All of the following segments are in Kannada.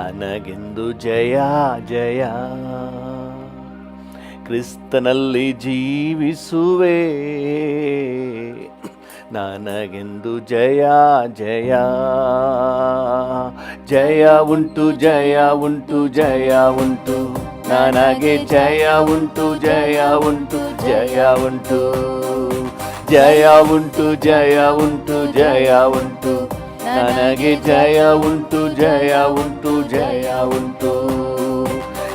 ನನಗೆಂದು ಜಯ ಜಯ. ಕ್ರಿಸ್ತನಲ್ಲಿ ಜೀವಿಸುವೆ, ನನಗೆಂದು ಜಯ ಜಯ. ಜಯ ಉಂಟು ಜಯ ಉಂಟು ಜಯ ಉಂಟು, ನನಗೆ ಜಯ ಉಂಟು ಜಯ ಉಂಟು ಜಯ ಉಂಟು. ಜಯ ಉಂಟು ಜಯ ಉಂಟು ಜಯ ಉಂಟು, ನನಗೆ ಜಯ ಉಂಟು ಜಯ ಉಂಟು ಜಯ ಉಂಟು.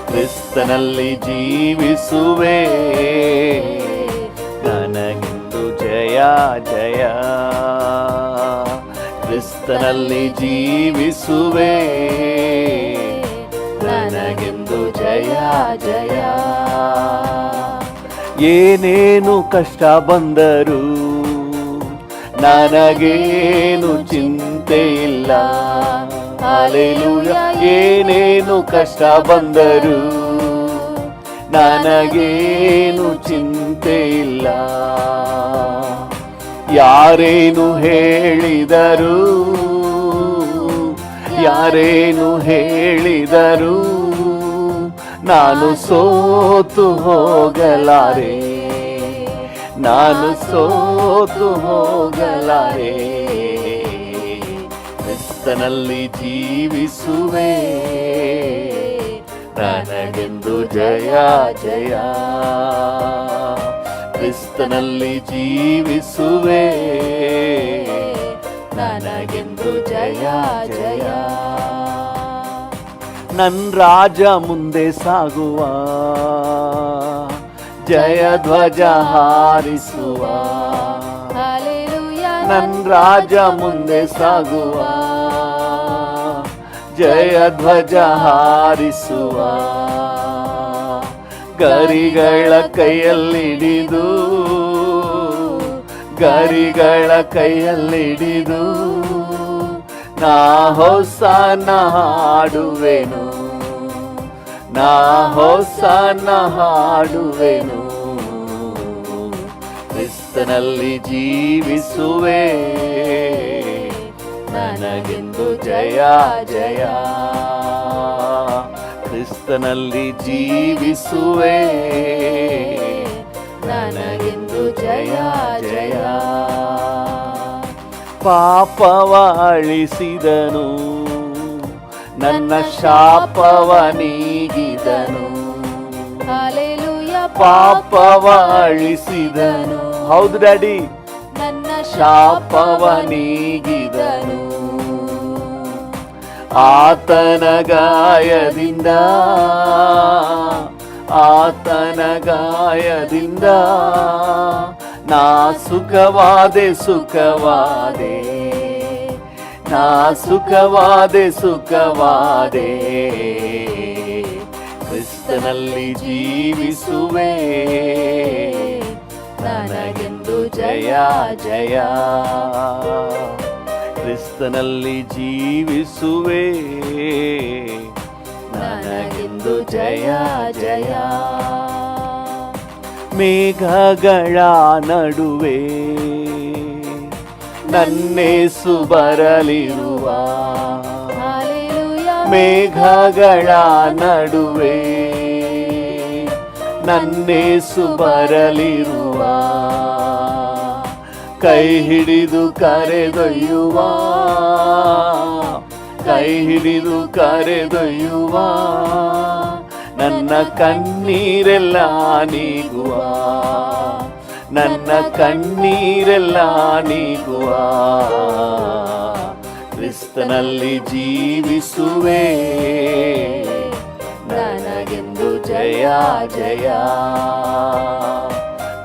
ಕ್ರಿಸ್ತನಲ್ಲಿ ಜೀವಿಸುವೆ, ನನಗೆಂದು ಜಯ ಜಯ. ಕ್ರಿಸ್ತನಲ್ಲಿ ಜೀವಿಸುವೆ, ನನಗೆಂದು ಜಯ ಜಯ. ಏನೇನು ಕಷ್ಟ ಬಂದರೂ ನನಗೇನು ಚಿಂತೆ ಇಲ್ಲ. ಹಲ್ಲೆಲೂಯಾ. ಏನೇನು ಕಷ್ಟ ಬಂದರೂ ನನಗೇನು ಚಿಂತೆ ಇಲ್ಲ. ಯಾರೇನು ಹೇಳಿದರು, ಯಾರೇನು ಹೇಳಿದರು, ನಾನು ಸೋತು ಹೋಗಲಾರೆ, ನಾನು ಸೋತು ಹೋಗಲಾರೆ. ಕ್ರಿಸ್ತನಲ್ಲಿ ಜೀವಿಸುವೆ, ನನಗೆಂದು ಜಯ ಜಯ. ಕ್ರಿಸ್ತನಲ್ಲಿ ಜೀವಿಸುವೆ, ನನಗೆಂದು ಜಯ ಜಯ. ನನ್ನ ರಾಜ ಮುಂದೆ ಸಾಗುವ, ಜಯ ಧ್ವಜ ಹಾರಿಸುವ. ನನ್ನ ರಾಜ ಮುಂದೆ ಸಾಗುವ, ಜಯ ಧ್ವಜ ಹಾರಿಸುವ. ಗರಿಗಳ ಕೈಯಲ್ಲಿಡಿದು, ಗರಿಗಳ ಕೈಯಲ್ಲಿಡಿದು, ನಾ ಹೊಸನ ಹಾಡುವೆನು, ನಾ ಹೊಸನ ಹಾಡುವೆನು. ಕ್ರಿಸ್ತನಲ್ಲಿ ಜೀವಿಸುವೆ, ನನಗೆಂದು ಜಯ ಜಯ. ಕ್ರಿಸ್ತನಲ್ಲಿ ಜೀವಿಸುವೆ, ನನಗೆಂದು ಜಯ ಜಯ. ಪಾಪವ ಅಳಿಸಿದನು, ನನ್ನ ಶಾಪವ ನೀಗಿದನು. ಪಾಪವ ಅಳಿಸಿದನು, ಹೌದು ಡ್ಯಾಡಿ, ನನ್ನ ಶಾಪವ ನೀಗಿದನು. ಆತನ ಗಾಯದಿಂದ, ಆತನ ಗಾಯದಿಂದ ನಾ ಸುಖವಾದೆ ಸುಖವಾದೆ, ನಾ ಸುಖವಾದೆ ಸುಖವಾದೆ. ಕ್ರಿಸ್ತನಲ್ಲಿ ಜೀವಿಸುವೆ, ನನಗೆಂದು ಜಯ ಜಯ. ಕ್ರಿಸ್ತನಲ್ಲಿ ಜೀವಿಸುವೆ, ನನಗೆಂದು ಜಯ ಜಯ. ಮೇಘಗಳ ನಡುವೆ ನನ್ನೇಸು ಬರಲಿರುವ, ಮೇಘಗಳ ನಡುವೆ ನನ್ನೇಸು ಬರಲಿರುವ. ಕೈ ಹಿಡಿದು ಕರೆದೊಯ್ಯುವ, ಕೈ ಹಿಡಿದು ಕರೆದೊಯ್ಯುವ. ನನ್ನ ಕಣ್ಣೀರೆಲ್ಲ ನೀಗುವ, ನನ್ನ ಕಣ್ಣೀರೆಲ್ಲ ನೀಗುವ. ಕ್ರಿಸ್ತನಲ್ಲಿ ಜೀವಿಸುವೆ, ನನಗೆಂದು ಜಯ ಜಯ.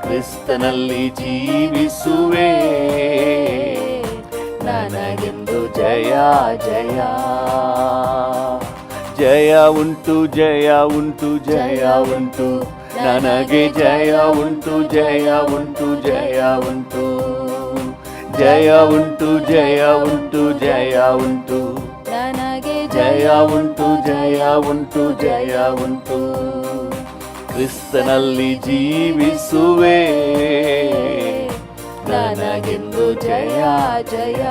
ಕ್ರಿಸ್ತನಲ್ಲಿ ಜೀವಿಸುವೆ, ನನಗೆಂದು ಜಯ ಜಯ. ಜಯ ಉಂಟು ಜಯ ಉಂಟು ಜಯ ಉಂಟು, ನನಗೆ ಜಯ ಉಂಟು ಜಯ ಉಂಟು ಜಯ ಉಂಟು. ಜಯ ಉಂಟು ಜಯ ಉಂಟು ಜಯ ಉಂಟು, ನನಗೆ ಜಯ ಉಂಟು ಜಯ ಉಂಟು ಜಯ ಉಂಟು. ಕ್ರಿಸ್ತನಲ್ಲಿ ಜೀವಿಸುವೆ, ನನಗೆಂದು ಜಯ ಜಯ.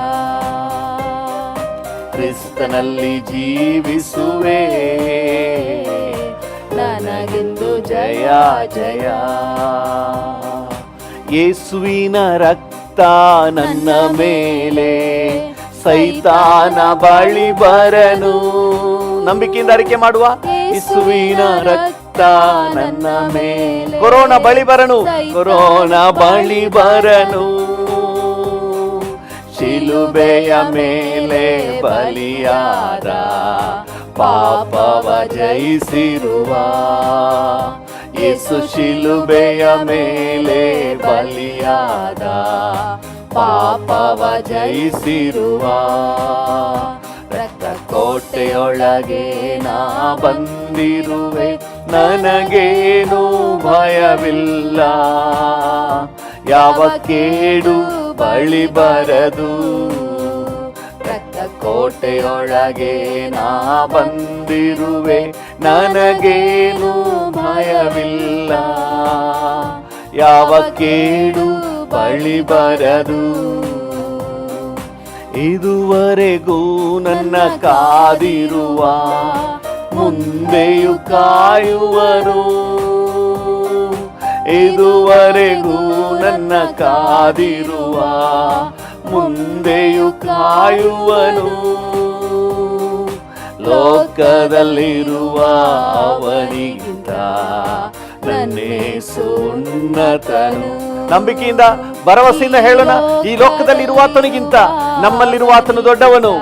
ಕ್ರಿಸ್ತನಲ್ಲಿ ಜೀವಿಸುವೆ, ನನಗೆಂದು ಜಯ ಜಯ. ಯೇಸುವಿನ ರಕ್ತ ನನ್ನ ಮೇಲೆ, ಸೈತಾನ ಬಳಿ ಬರನು. ನಂಬಿಕೆಯಿಂದ ಅರಿಕೆ ಮಾಡುವ, ಯೇಸುವಿನ ರಕ್ತ ನನ್ನ ಮೇಲೆ, ಕೊರೋನಾ ಬಳಿ ಬರನು, ಕೊರೋನಾ ಬಳಿ ಬರನು. ಶಿಲುಬೆಯ ಮೇಲೆ ಬಲಿಯಾದ, ಪಾಪವ ಜಯಿಸಿರುವ ಯೇಸು ಶಿಲುಬೆಯ ಮೇಲೆ ಬಲಿಯಾದ, ಪಾಪವ ಜಯಿಸಿರುವ. ರಕ್ತ ಕೋಟೆಯೊಳಗೆ ನಾ ಬಂದಿರುವೆ, ನನಗೇನು ಭಯವಿಲ್ಲ. ಯಾವ ಕೇಡು ಬಳಿ ಬರದು, ರಕ್ತ ಕೋಟೆಯೊಳಗೆ ನಾ ಬಂದಿರುವೆ, ನನಗೇನು ಭಯವಿಲ್ಲ. ಯಾವ ಕೇಡು ಬಳಿ ಬರದು. ಇದುವರೆಗೂ ನನ್ನ ಕಾದಿರುವ, ಮುಂದೆಯೂ ಕಾಯುವನು. ಇದುವರೆಗೂ ನನ್ನ ಕಾದಿರುವ, ಮುಂದೆಯೂ ಕಾಯುವನು. ಲೋಕದಲ್ಲಿರುವ ಅವನಿಗಿಂತ ನನ್ನೇಸು ಉನ್ನತನು. ನಂಬಿಕೆಯಿಂದ ಭರವಸೆಯಿಂದ ಹೇಳೋಣ, ಈ ಲೋಕದಲ್ಲಿರುವ ಆತನಿಗಿಂತ ನಮ್ಮಲ್ಲಿರುವ ಆತನು ದೊಡ್ಡವನು,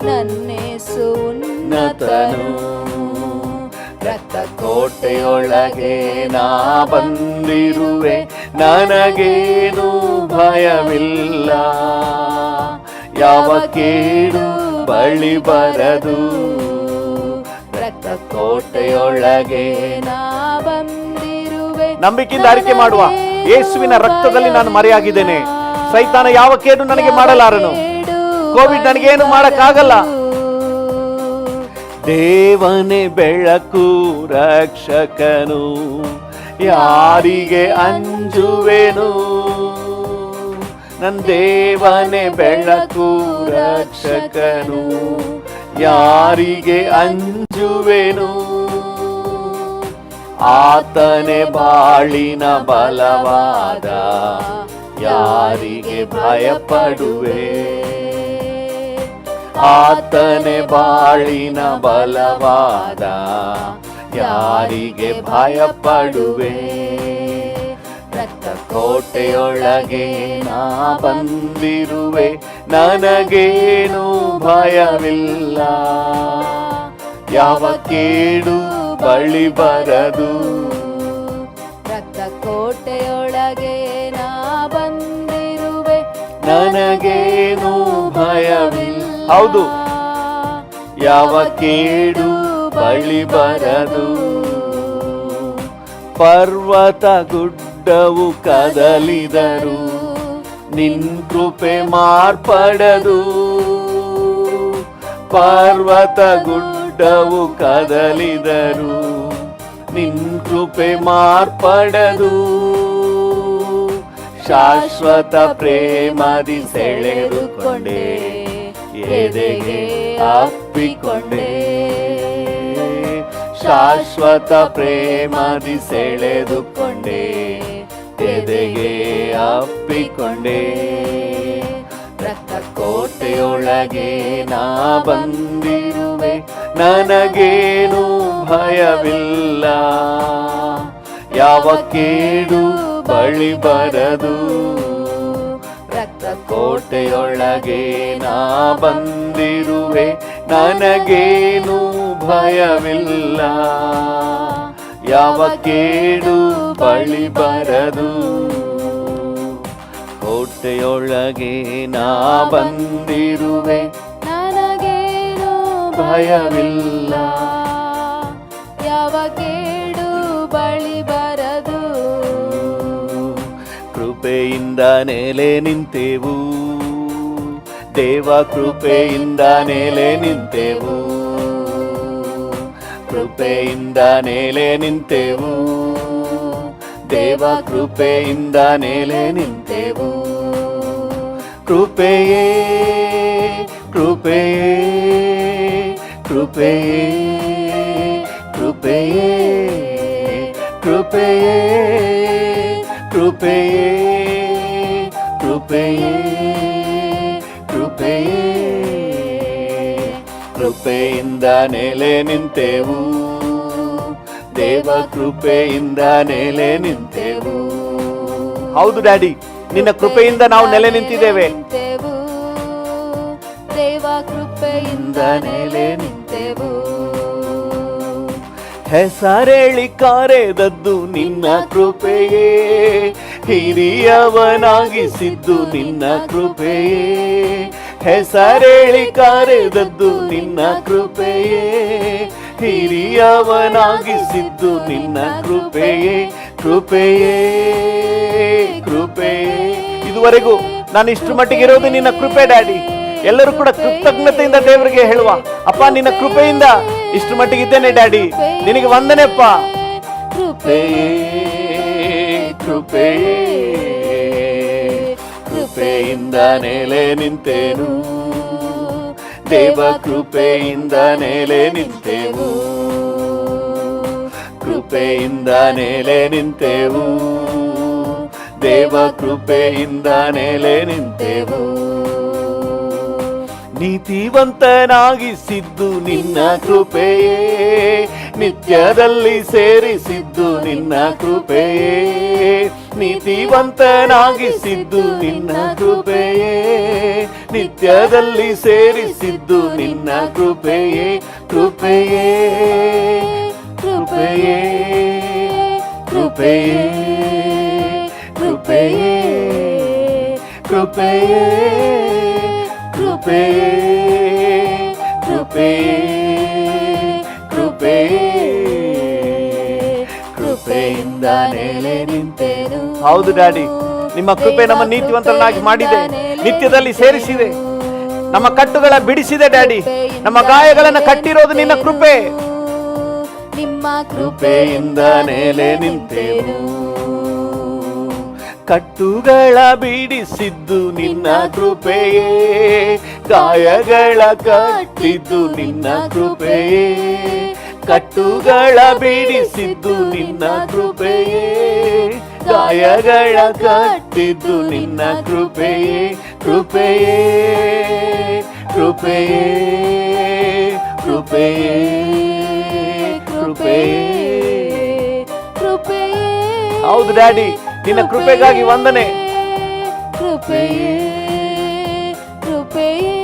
ನನ್ನೇಸು ಉನ್ನತನು. ರಕ್ತ ಕೋಟೆಯೊಳಗೆ ನಾ ಬಂದಿರುವೆ, ನನಗೇನು ಭಯವಿಲ್ಲ. ಯಾವ ಕೇಡು ಬಳಿ ಬರದು, ರಕ್ತ ಕೋಟೆಯೊಳಗೆ ನಾ ಬಂದಿರುವೆ. ನಂಬಿಕೆಯಿಂದ ಅರಿಕೆ ಮಾಡುವ, ಯೇಸುವಿನ ರಕ್ತದಲ್ಲಿ ನಾನು ಮರೆಯಾಗಿದ್ದೇನೆ. ಸೈತಾನ ಯಾವ ಕೇಡು ನನಗೆ ಮಾಡಲಾರನು. ಕೋವಿಡ್ ನನಗೇನು ಮಾಡಕ್ಕಾಗಲ್ಲ. ದೇವನೇ ಬೆಳಕು ರಕ್ಷಕನು, ಯಾರಿಗೆ ಅಂಜುವೆನು. ನನ್ನ ದೇವನೇ ಬೆಳಕು ರಕ್ಷಕನು, ಯಾರಿಗೆ ಅಂಜುವೆನು. ಆತನೇ ಬಾಳಿನ ಬಲವಾದ, ಯಾರಿಗೆ ಭಯಪಡುವೆ. ಆತನೇ ಬಾಳಿನ ಬಲವಾದ, ಯಾರಿಗೆ ಭಯಪಡುವೆ. ರಕ್ತ ಕೋಟೆಯೊಳಗೆ ನಾ ಬಂದಿರುವೆ, ನನಗೇನು ಭಯವಿಲ್ಲ. ಯಾವ ಕೇಡು ಬಳಿ ಬರದು, ರಕ್ತ ಕೋಟೆಯೊಳಗೆ ನಾ ಬಂದಿರುವೆ, ನನಗೇನು ಭಯವಿಲ್ಲ. ಹೌದು, ಯಾವ ಕೇಡು ಬಳಿ ಬರದು. ಪರ್ವತ ಗುಡ್ಡವು ಕದಲಿದರು, ನಿನ್ ಕೃಪೆ ಮಾರ್ಪಡದು. ಪರ್ವತ ಗುಡ್ಡವು ಕದಲಿದರು, ನಿನ್ ಕೃಪೆ ಮಾರ್ಪಡದು. ಶಾಶ್ವತ ಪ್ರೇಮದಿ ಸೆಳೆದುಕೊಂಡೆ, ಎದೆಗೆ ಅಪ್ಪಿಕೊಂಡೆ. ಶಾಶ್ವತ ಪ್ರೇಮದಿ ಸೆಳೆದುಕೊಂಡೆ, ಎದೆಗೆ ಅಪ್ಪಿಕೊಂಡೆ. ರಕ್ತ ಕೋಟೆಯೊಳಗೆ ನಾ ಬಂದಿರುವೆ, ನನಗೇನು ಭಯವಿಲ್ಲ. ಯಾವ ಕೇಡು ಬಳಿ ಬರದು, ರಕ್ತ ಕೋಟೆಯೊಳಗೆ ನಾ ಬಂದಿರುವೆ, ನನಗೇನು ಭಯವಿಲ್ಲ. ಯಾವ ಕೇಡು ಬಳಿ ಬರದು. ಕೋಟೆಯೊಳಗೆ ನಾ ಬಂದಿರುವೆ, ನನಗೇನು ಭಯವಿಲ್ಲ. ಯಾವ ಕೇಡು ಬಳಿ ಬರದು. ಕೃಪೆಯಿಂದ ನೆಲೆ ನಿಂತೆವು, ದೇವ ಕೃಪೆಯಿಂದ ನೆಲೆ ನಿಂತೆವು. ಕೃಪೆಯಿಂದ ನೆಲೆ ನಿಂತೆವು, ದೇವ ಕೃಪೆಯಿಂದ ನೆಲೆ ನಿಂತೆವು. ಕೃಪೆಯೇ ಕೃಪೆಯೇ ಕೃಪೆಯೇ ಕೃಪೆಯೇ ಕೃಪೆಯೇ ಕೃಪೆಯೇ ಕೃಪೆಯೇ ಕೃಪೆಯೇ ಕೃಪೆಯಿಂದ ನೆಲೆ ನಿಂತೆವು, ದೇವ ಕೃಪೆಯಿಂದ ನೆಲೆ ನಿಂತೆವು. ಹೌದು ಡ್ಯಾಡಿ, ನಿನ್ನ ಕೃಪೆಯಿಂದ ನಾವು ನೆಲೆ ನಿಂತಿದ್ದೇವೆ. ದೇವ ಕೃಪೆಯಿಂದ ನೆಲೆ ನಿಂತೆವು. ಹೆಸರೇಳಿ ಕಾರೆದದ್ದು ನಿನ್ನ ಕೃಪೆಯೇ, ಹಿರಿಯವನಾಗಿಸಿದ್ದು ನಿನ್ನ ಕೃಪೆಯೇ. ಹೆಸರೇಳಿ ಕಾರೆದದ್ದು ನಿನ್ನ ಕೃಪೆಯೇ, ಹಿರಿಯವನಾಗಿಸಿದ್ದು ನಿನ್ನ ಕೃಪೆಯೇ. ಕೃಪೆಯೇ ಕೃಪೆಯೇ. ಇದುವರೆಗೂ ನಾನು ಇಷ್ಟು ಮಟ್ಟಿಗೆ ಇರೋದು ನಿನ್ನ ಕೃಪೆ ಡ್ಯಾಡಿ. ಎಲ್ಲರೂ ಕೂಡ ಕೃತಜ್ಞತೆಯಿಂದ ದೇವರಿಗೆ ಹೇಳುವ, ಅಪ್ಪ ನಿನ್ನ ಕೃಪೆಯಿಂದ ಇಷ್ಟು ಮಟ್ಟಿಗೆ ಇದ್ದೇನೆ ಡ್ಯಾಡಿ, ನಿನಗೆ ವಂದನೆಪ್ಪ. ಕೃಪೆಯೇ ಕೃಪೆಯೇ ಕೃಪೆಯಿಂದ ನೆಲೆ ನಿಂತೆನು, ದೇವ ಕೃಪೆಯಿಂದ ನೆಲೆ ನಿಂತೆವು. ಕೃಪೆಯಿಂದ ನೆಲೆ ನಿಂತೆವು, ದೇವ ಕೃಪೆಯಿಂದ ನೆಲೆ ನಿಂತೆವು. ನೀತಿವಂತನಾಗಿಸಿದ್ದು ನಿನ್ನ ಕೃಪೆಯೇ, ನಿತ್ಯದಲ್ಲಿ ಸೇರಿಸಿದ್ದು ನಿನ್ನ ಕೃಪೆಯೇ. ನೀತಿವಂತನಾಗಿಸಿದ್ದು ನಿನ್ನ ಕೃಪೆಯೇ, ನಿತ್ಯದಲ್ಲಿ ಸೇರಿಸಿದ್ದು ನಿನ್ನ ಕೃಪೆಯೇ. ಕೃಪೆಯೇ ಕೃಪೆಯೇ ಕೃಪೆಯೇ ಕೃಪೆಯೇ ಕೃಪೆಯೇ ಕೃಪೆಯೇ ಕೃಪೆಯೇ ಕೃಪೆಯೇ ಕೃಪೆಯಿಂದ ನೆಲೆ ನಿಂತೆನು. ಹೌದು ಡ್ಯಾಡಿ, ನಿಮ್ಮ ಕೃಪೆ ನಮ್ಮ ನೀತಿವಂತರನ್ನಾಗಿ ಮಾಡಿದೆ, ನಿತ್ಯದಲ್ಲಿ ಸೇರಿಸಿದೆ, ನಮ್ಮ ಕಟ್ಟುಗಳ ಬಿಡಿಸಿದೆ ಡ್ಯಾಡಿ. ನಮ್ಮ ಗಾಯಗಳನ್ನು ಕಟ್ಟಿರೋದು ನಿನ್ನ ಕೃಪೆ. ನಿಮ್ಮ ಕೃಪೆಯಿಂದ ನೆಲೆ ನಿಂತೆನು. ಕಟ್ಟುಗಳ ಬಿಡಿಸಿದ್ದು ನಿನ್ನ ಕೃಪೆಯೇ, ಗಾಯಗಳ ಕಟ್ಟಿದ್ದು ನಿನ್ನ ಕೃಪೆಯೇ. ಕಟ್ಟುಗಳ ಬಿಡಿಸಿದ್ದು ನಿನ್ನ ಕೃಪೆಯೇ, ಗಾಯಗಳ ಕಟ್ಟಿದ್ದು ನಿನ್ನ ಕೃಪೆಯೇ. ಕೃಪೆಯೇ ಕೃಪೆಯೇ ಕೃಪೆಯೇ ಕೃಪೆಯೇ ಕೃಪೆಯೇ. ಹೌದು ಡ್ಯಾಡಿ, ನಿನ್ನ ಕೃಪೆಗಾಗಿ ವಂದನೆ. ಕೃಪೆಯೇ ಕೃಪೆಯೇ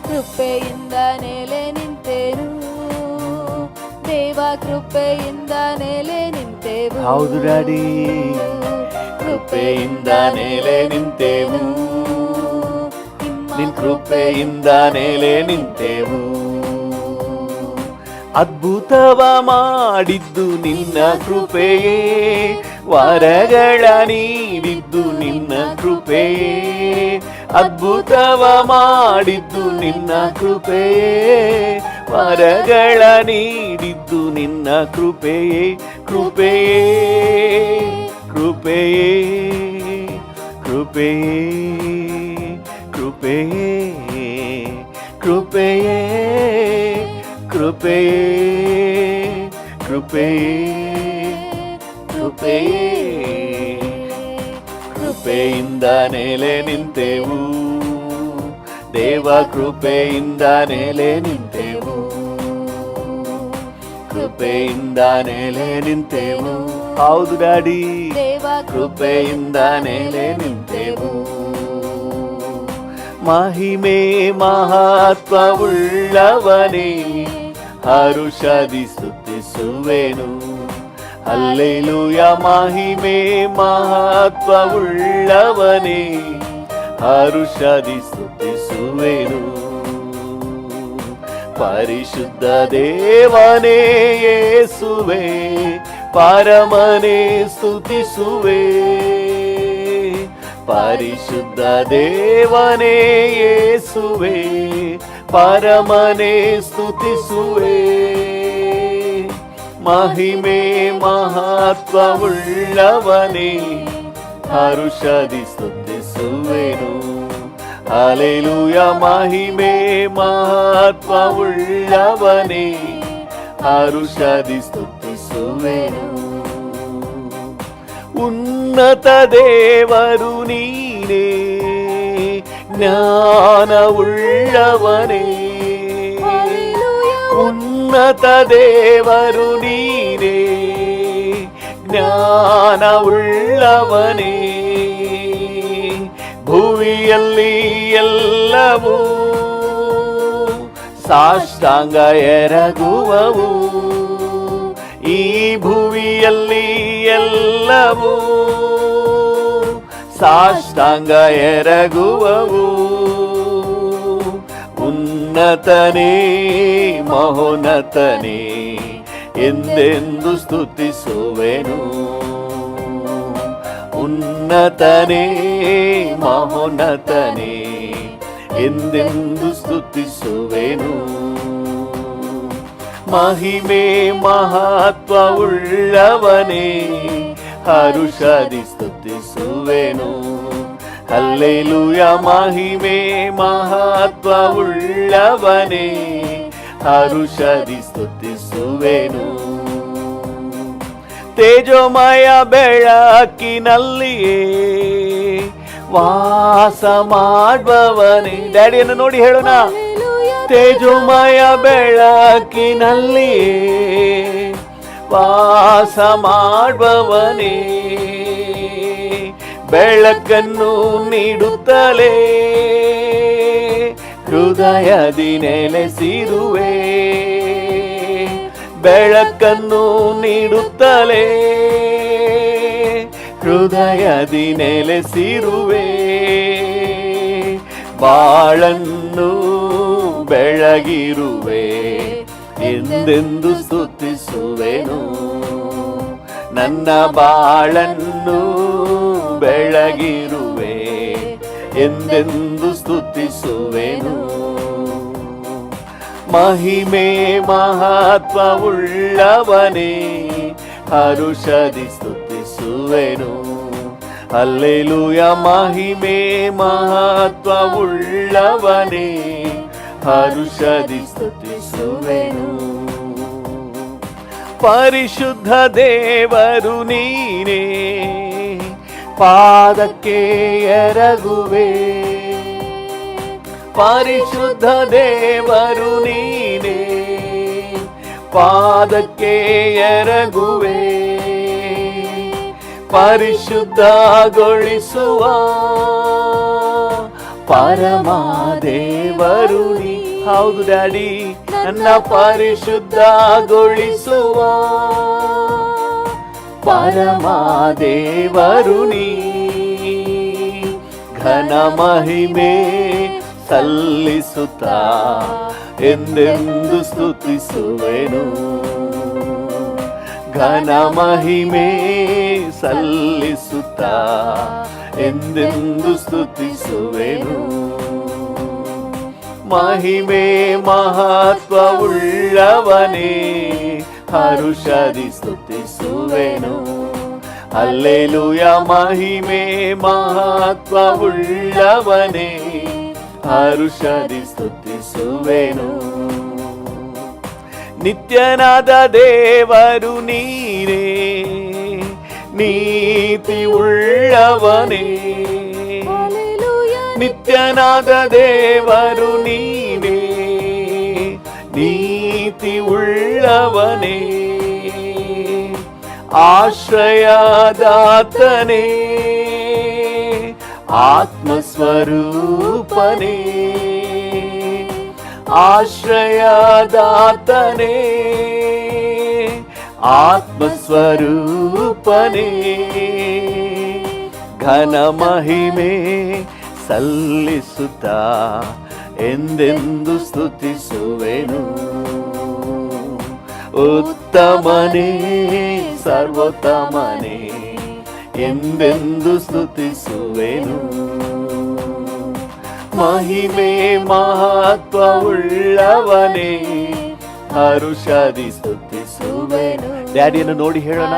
ಕೃಪೆಯಿಂದ ನೆಲೆ ನಿಂತೆನು, ದೇವ ಕೃಪೆಯಿಂದ ನೆಲೆ ನಿಂತೆವು. ಹೌದು ಡ್ಯಾಡಿ, ಕೃಪೆಯಿಂದ ನೆಲೆ ನಿಂತೆವು, ನಿನ್ ಕೃಪೆಯಿಂದ ನೆಲೆ ನಿಂತೆವು. ಅದ್ಭುತವ ಮಾಡಿದ್ದು ನಿನ್ನ ಕೃಪೆಯೇ, ವರಗಳ ನೀಡಿದ್ದು ನಿನ್ನ ಕೃಪೆಯೇ. ಅದ್ಭುತವ ಮಾಡಿದ್ದು ನಿನ್ನ ಕೃಪೆಯೇ, ವರಗಳ ನೀಡಿದ್ದು ನಿನ್ನ ಕೃಪೆಯೇ. ಕೃಪೆಯೇ ಕೃಪೆಯೇ ಕೃಪೆಯೇ ಕೃಪೆಯೇ ಕೃಪೆಯೇ ಕೃಪೆಯೇ ಕೃಪೆಯೇ ಕೃಪೆಯೇ ಕೃಪೆಯಿಂದ ನೆಲೆ ನಿಂತೆವು, ದೇವ ಕೃಪೆಯಿಂದ ನೆಲೆ ನಿಂತೆವು. ಕೃಪೆಯಿಂದ ನೆಲೆ ನಿಂತೆವು. ಹೌದು ಡ್ಯಾಡಿ, ಕೃಪೆಯಿಂದ ನೆಲೆ ನಿಂತೆವು. ಮಹಿಮೆ ಮಹತ್ವವುಳ್ಳವನೇ, ಹರುಷದಿ ಸ್ತುತಿಸುವೆನು. ಹಲ್ಲೆಲೂಯ. ಮಹಿಮೆ ಮಹತ್ವವುಳ್ಳವನೇ, ಹರುಷದಿ ಸ್ತುತಿಸುವೆನು. ಪರಿಶುದ್ಧ ದೇವನೇ ಯೇಸುವೆ, ಪರಮನೇ ಸ್ತುತಿಸುವೆ. ಪರಿಶುದ್ಧ ದೇವನೇ ಯೇಸುವೆ, ಪರಮನೇ ಸ್ತುತಿಸುವೆ. ಮಹಿಮೆ ಮಹತ್ವವುಳ್ಳವನೇ, ಹರುಷದಿ ಸ್ತುತಿಸುವೆನು. ಹಲ್ಲೆಲೂಯ ಮಹಿಮೆ ಮಹತ್ವವುಳ್ಳವನೇ, ಹರುಷದಿ ಸ್ತುತಿಸುವೆನು. ಉನ್ನತ ದೇವರು ನೀನೇ, ಜ್ಞಾನವುಳ್ಳವನೇ. ಉನ್ನತ ದೇವರು ನೀನೇ, ಜ್ಞಾನವುಳ್ಳವನೇ. ಭುವಿಯಲ್ಲಿ ಎಲ್ಲವೂ ಸಾಷ್ಟಾಂಗ ಎರಗುವವು, ಈ ಭುವಿಯಲ್ಲಿ ಎಲ್ಲವೂ ಸಾಷ್ಟಾಂಗ ಎರಗುವವು. ಉನ್ನತನೇ ಮಹೋನ್ನತನೇ ಎಂದೆಂದು ಸ್ತುತಿಸುವೆನು. ಉನ್ನತನೇ ಮಹೋನ್ನತನೇ ಎಂದೆಂದು ಸ್ತುತಿಸುವೆನು. ಮಹಿಮೆ ಮಹತ್ವವುಳ್ಳವನೇ, ಹರುಷದಿ ಸ್ತುತಿಸುವೆನು. ಹಲ್ಲೆಲೂಯ ಮಹಿಮೆ ಮಹತ್ವವುಳ್ಳವನೇ, ಹರುಷದಿ ಸ್ತುತಿಸುವೆನು. ತೇಜೋಮಯ ಬೆಳಕಿನಲ್ಲಿಯೇ ವಾಸ ಮಾಡುವವನೇ. ಡ್ಯಾಡಿಯನ್ನು ನೋಡಿ ಹೇಳೋಣ. ತೇಜೋಮಯ ಬೆಳಕಿನಲ್ಲಿಯೇ ವಾಸ ಮಾಡುವವನೇ, ಬೆಳಕನ್ನು ನೀಡುತ್ತಲೇ ಹೃದಯದಿ ನೆಲೆಸಿರುವೆ. ಬೆಳಕನ್ನು ನೀಡುತ್ತಲೇ ಹೃದಯದಿ ನೆಲೆಸಿರುವೆ. ಬಾಳನ್ನು ಬೆಳಗಿರುವೆ, ಎಂದೆಂದು ಸ್ತುತಿಸುವೆನು. ನನ್ನ ಬಾಳನ್ನು ಬೆಳಗಿರುವೆ, ಎಂದೆಂದು ಸ್ತುತಿಸುವೆನು. ಮಹಿಮೆ ಮಹತ್ವವುಳ್ಳವನೇ, ಹರುಷದಿ ಸ್ತುತಿಸುವೆನು. ಹಲ್ಲೆಲೂಯ ಮಹಿಮೆ ಮಹತ್ವವುಳ್ಳವನೇ, ಹರುಷದಿ ಸ್ತುತಿಸುವೆನು. ಪರಿಶುದ್ಧ ದೇವರು ನೀನೇ, ಪಾದಕ್ಕೆ ಎರಗುವೆ. ಪರಿಶುದ್ಧ ದೇವರು ನೀನೇ, ಪಾದಕ್ಕೆ ಎರಗುವೆ. ಪರಿಶುದ್ಧಗೊಳಿಸುವ ಪರಮ ದೇವರು ನೀ. ಹೌದು ಡ್ಯಾಡಿ, ನನ್ನ ಪರಿಶುದ್ಧಗೊಳಿಸುವ ಪರಮ ದೇವರು ನೀ. ಘನ ಮಹಿಮೆ ಸಲ್ಲಿಸುತ್ತಾ ಎಂದೆಂದು ಸ್ತುತಿಸುವೆನು. ಘನ ಮಹಿಮೆ ಸಲ್ಲಿಸುತ್ತಾ ಎಂದೆಂದು ಸ್ತುತಿಸುವೆನು. ಮಹಿಮೆ ಮಹತ್ವವುಳ್ಳವನೇ, ಹರುಷದಿ ಸ್ತುತಿಸುವೆನು. ಹಲ್ಲೆಲೂಯ ಮಹಿಮೆ ಮಹತ್ವವುಳ್ಳವನೇ, ಹರುಷದಿ ಸ್ತುತಿಸುವೆನು. ನಿತ್ಯನಾದ ದೇವರು ನೀನೇ, ನೀತಿ ಉಳ್ಳವನೇ. ನಿತ್ಯನಾದ ದೇವರು ನೀನೇ, ನೀತಿ ಉಳ್ಳವನೇ. ಆಶ್ರಯದಾತನೇ, ಆತ್ಮಸ್ವರೂಪನೇ. ಆಶ್ರಯದಾತನೇ, ಆತ್ಮಸ್ವರೂಪನೇ. ಘನ ಮಹಿಮೆ ಸಲ್ಲಿಸುತ್ತಾ ಎಂದೆಂದು ಸ್ತುತಿಸುವೆನು. ಉತ್ತಮನೇ ಸರ್ವೋತ್ತಮನೇ ಎಂದೆಂದು ಸ್ತುತಿಸುವೆನು. ಮಹಿಮೆ ಮಹತ್ವವುಳ್ಳವನೇ, ಹರುಷದಿ ಸ್ತುತಿಸುವೆನು. ಡ್ಯಾಡಿಯನ್ನು ನೋಡಿ ಹೇಳೋಣ.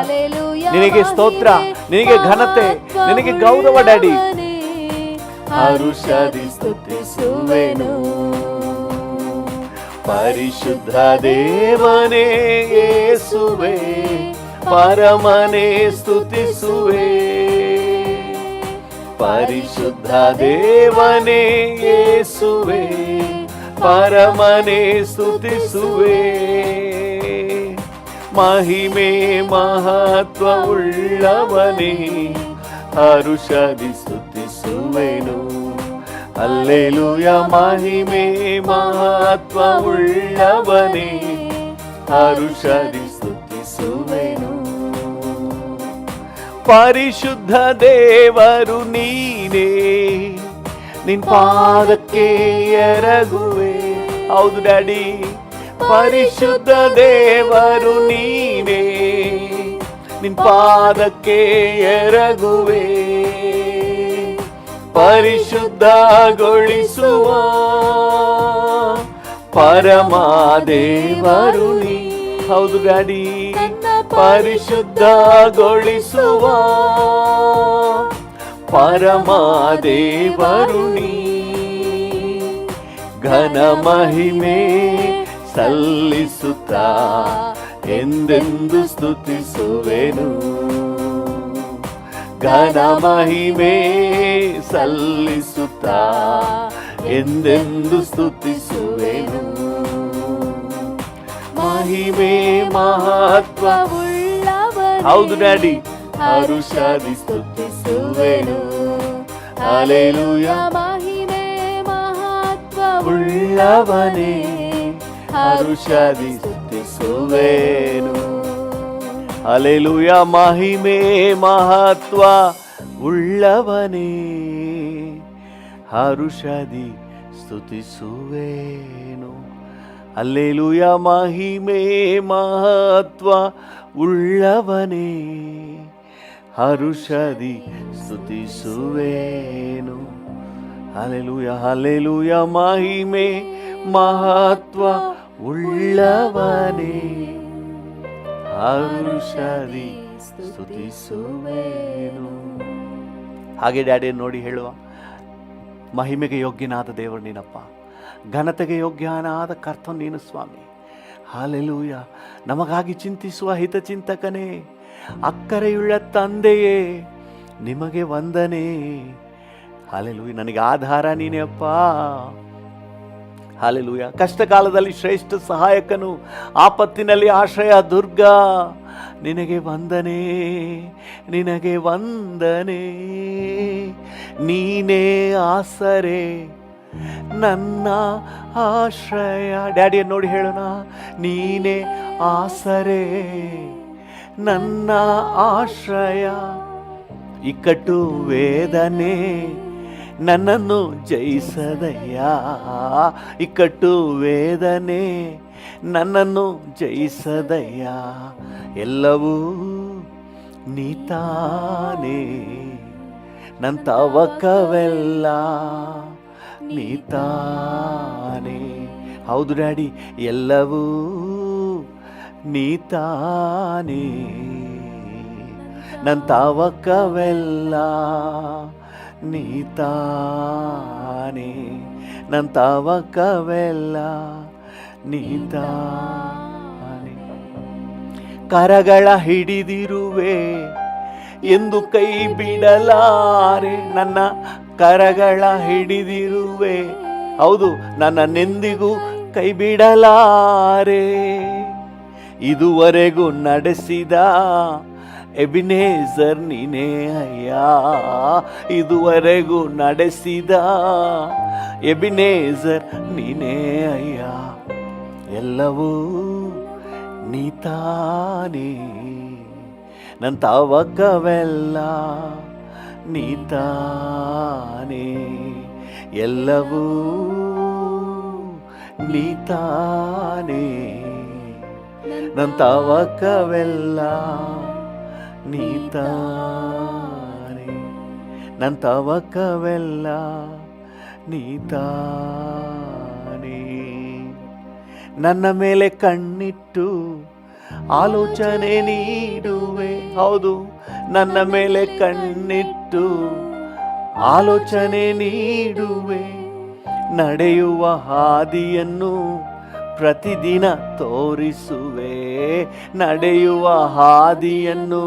ನಿನಗೆ ಸ್ತೋತ್ರ, ನಿನಗೆ ಘನತೆ, ನಿನಗೆ ಗೌರವ ಡ್ಯಾಡಿ. ಹರುಷದಿ ಸ್ತುತಿಸುವೆನು. ಪರಿಶುದ್ಧ ದೇವನೇ ಯೇಸುವೆ, ಪರಮನೇ ಸ್ತುತಿಸುವೆ. ಪರಿಶುದ್ಧ ದೇವನೇ ಯೇಸುವೆ, ಪರಮನೇ ಸ್ತುತಿಸುವೆ. ಮಹಿಮೆ ಮಹತ್ವವುಳ್ಳವನೇ, ಹರುಷದಿ ಸ್ತುತಿಸುವೆನು. ಹಲ್ಲೆಲೂಯ. ಮಹಿಮೆ ಮಹತ್ವವುಳ್ಳವನೇ, ಹರುಷದಿ ಸ್ತುತಿಸುವೆನು. ಪರಿಶುದ್ಧ ದೇವರು ನೀನೇ, ನಿನ್ ಪಾದಕ್ಕೆ ಎರಗುವೆ. ಹೌದು ಡ್ಯಾಡಿ. ಪರಿಶುದ್ಧ ದೇವರು ನೀನೇ, ನಿನ್ ಪಾದಕ್ಕೆ ಎರಗುವೆ. ಪರಿಶುದ್ಧಗೊಳಿಸುವ ಪರಮ ದೇವರು ನೀ. ಹೌದು ಡ್ಯಾಡಿ. ಪರಿಶುದ್ಧಗೊಳಿಸುವ ಪರಮ ದೇವರು ನೀ. ಘನ ಮಹಿಮೆ ಸಲ್ಲಿಸುತ್ತಾ ಎಂದೆಂದು ಸ್ತುತಿಸುವೆನು. ಘನ ಮಹಿಮೆ ಸಲ್ಲಿಸುತ್ತಾ ಎಂದೆಂದು ಸ್ತುತಿಸುವೆನು. ಮಹಿಮೆ ಮಹತ್ವವುಳ್ಳವನೇ, ಹೌದು ಡ್ಯಾಡಿ, ಹರುಷದಿ ಸ್ತುತಿಸುವೆನು. ಹಲ್ಲೆಲೂಯ. ಮಹಿಮೆ ಮಹತ್ವವುಳ್ಳವನೇ, ಹರುಷದಿ ಸ್ತುತಿಸುವೆನು. ಹಲ್ಲೆಲೂಯ. ಮಹಿಮೆ ಮಹತ್ವ ಉಳ್ಳವನೇ, ಹರುಷದಿ ಸ್ತುತಿಸುವೆನು. ಹಲ್ಲೆಲೂಯ. ಮಹಿಮೆ ಮಹತ್ವ ಉಳ್ಳವನೇ, ಹರುಷದಿ ಸ್ತುತಿಸುವೆನು. ಹಲ್ಲೆಲೂಯ. ಹಲ್ಲೆಲೂಯ. ಮಹಿಮೆ ಮಹತ್ವ ಉಳ್ಳವನೇ, ಹರುಷದಿ ಸ್ತುತಿಸುವೆನು. ಹಾಗೆ ಡ್ಯಾಡಿ ನೋಡಿ ಹೇಳುವ, ಮಹಿಮೆಗೆ ಯೋಗ್ಯನಾದ ದೇವರು ನೀನಪ್ಪ, ಘನತೆಗೆ ಯೋಗ್ಯನಾದ ಕರ್ತನು ನೀನು ಸ್ವಾಮಿ. ಹಲ್ಲೆಲೂಯ. ನಮಗಾಗಿ ಚಿಂತಿಸುವ ಹಿತಚಿಂತಕನೇ, ಅಕ್ಕರೆಯುಳ್ಳ ತಂದೆಯೇ, ನಿಮಗೆ ವಂದನೆ. ಹಲ್ಲೆಲೂಯ. ನನಗೆ ಆಧಾರ ನೀನೇ ಅಪ್ಪ. ಹಲ್ಲೆಲೂಯ. ಕಷ್ಟ ಕಾಲದಲ್ಲಿ ಶ್ರೇಷ್ಠ ಸಹಾಯಕನು, ಆಪತ್ತಿನಲ್ಲಿ ಆಶ್ರಯ ದುರ್ಗ. ನಿನಗೆ ವಂದನೆ, ನಿನಗೆ ವಂದನೆ. ನೀನೇ ಆಸರೆ, ನನ್ನ ಆಶ್ರಯ. ಡ್ಯಾಡಿಯ ನೋಡಿ ಹೇಳೋಣ. ನೀನೇ ಆಸರೆ, ನನ್ನ ಆಶ್ರಯ. ಇಕ್ಕಟ್ಟು ವೇದನೆ ನನ್ನನ್ನು ಜಯಿಸದಯ್ಯ. ಇಕ್ಕಟ್ಟು ವೇದನೆ ನನ್ನನ್ನು ಜಯಿಸದಯ್ಯ. ಎಲ್ಲವೂ ನೀತಾನೇ, ನನ್ನ ತವಕವೆಲ್ಲ ನೀತಾನೇ. ಹೌದು ಡ್ಯಾಡಿ, ಎಲ್ಲವೂ ನೀತಾನೇ, ನನ್ನ ತವಕವೆಲ್ಲ ನೀತಾನೇ, ನನ್ನ ತವಕವೆಲ್ಲ ನೀತಾನೇ. ಕರಗಳ ಹಿಡಿದಿರುವೆ ಎಂದು ಕೈ ಬಿಡಲಾರೆ. ನನ್ನ ಕರಗಳ ಹಿಡಿದಿರುವೆ, ಹೌದು, ನನ್ನನ್ನೆಂದಿಗೂ ಕೈ ಬಿಡಲಾರೆ. ಇದುವರೆಗೂ ನಡೆಸಿದ ಎಬಿನೇಜರ್ ನೀನೇ ಅಯ್ಯ. ಇದುವರೆಗೂ ನಡೆಸಿದ ಎಬಿನೇಜರ್ ನೀನೇ ಅಯ್ಯ. ಎಲ್ಲವೂ ನೀತಾನೇ, ನನ್ನ ತವಕವೆಲ್ಲ ನೀತಾನೇ. ಎಲ್ಲವೂ ನೀತಾನೇ, ನನ್ನ ತವಕವೆಲ್ಲ ನೀತಾನೇ, ನನ್ನ ತವಕವೆಲ್ಲ ನೀತಾನೇ. ನನ್ನ ಮೇಲೆ ಕಣ್ಣಿಟ್ಟು ಆಲೋಚನೆ ನೀಡುವೆ. ಹೌದು, ನನ್ನ ಮೇಲೆ ಕಣ್ಣಿಟ್ಟು ಆಲೋಚನೆ ನೀಡುವೆ, ನಡೆಯುವ ಹಾದಿಯನ್ನು ಪ್ರತಿದಿನ ತೋರಿಸುವೆ, ನಡೆಯುವ ಹಾದಿಯನ್ನು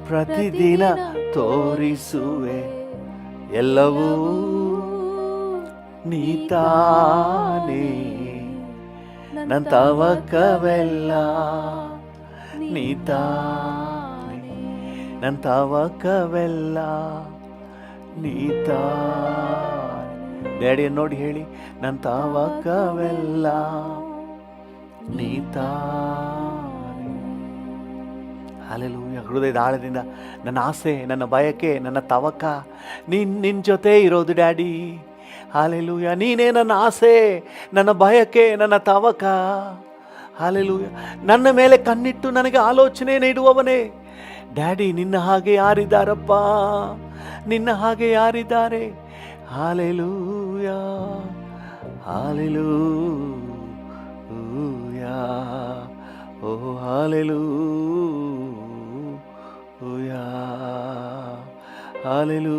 ಪ್ರತಿದಿನ ತೋರಿಸುವೆ, ಎಲ್ಲವೂ ನೀತಾನೇ, ನನ್ನ ತವಕವೆಲ್ಲ ನೀತಾನೇ, ನನ್ನ ತವಕವೆಲ್ಲ ನೀತಾನೇ. ಡ್ಯಾಡಿಯನ್ನು ನೋಡಿ ಹೇಳಿ, ನನ್ನ ತವಕವೆಲ್ಲ ನೀತಾನೇ. ಹಲ್ಲೆಲೂಯಾ. ಹೃದಯದ ಆಳದಿಂದ ನನ್ನ ಆಸೆ, ನನ್ನ ಬಯಕೆ, ನನ್ನ ತವಕ ನಿನ್ನ ಜೊತೆ ಇರೋದು ಡ್ಯಾಡಿ. ಹಲ್ಲೆಲೂಯಾ. ನೀನೇ ನನ್ನ ಆಸೆ, ನನ್ನ ಬಯಕೆ, ನನ್ನ ತವಕ. ಹಲ್ಲೆಲೂಯಾ. ನನ್ನ ಮೇಲೆ ಕಣ್ಣಿಟ್ಟು ನನಗೆ ಆಲೋಚನೆ ನೀಡುವವನೇ ಡ್ಯಾಡಿ. ನಿನ್ನ ಹಾಗೆ ಯಾರಿದ್ದಾರಪ್ಪ, ನಿನ್ನ ಹಾಗೆ ಯಾರಿದ್ದಾರೆ? ಹಲ್ಲೆಲೂಯಾ, ಹಲ್ಲೆಲೂಯಾ, ಓ ಹಲ್ಲೆಲೂಯಾ, ಹಲ್ಲೆಲೂಯಾ.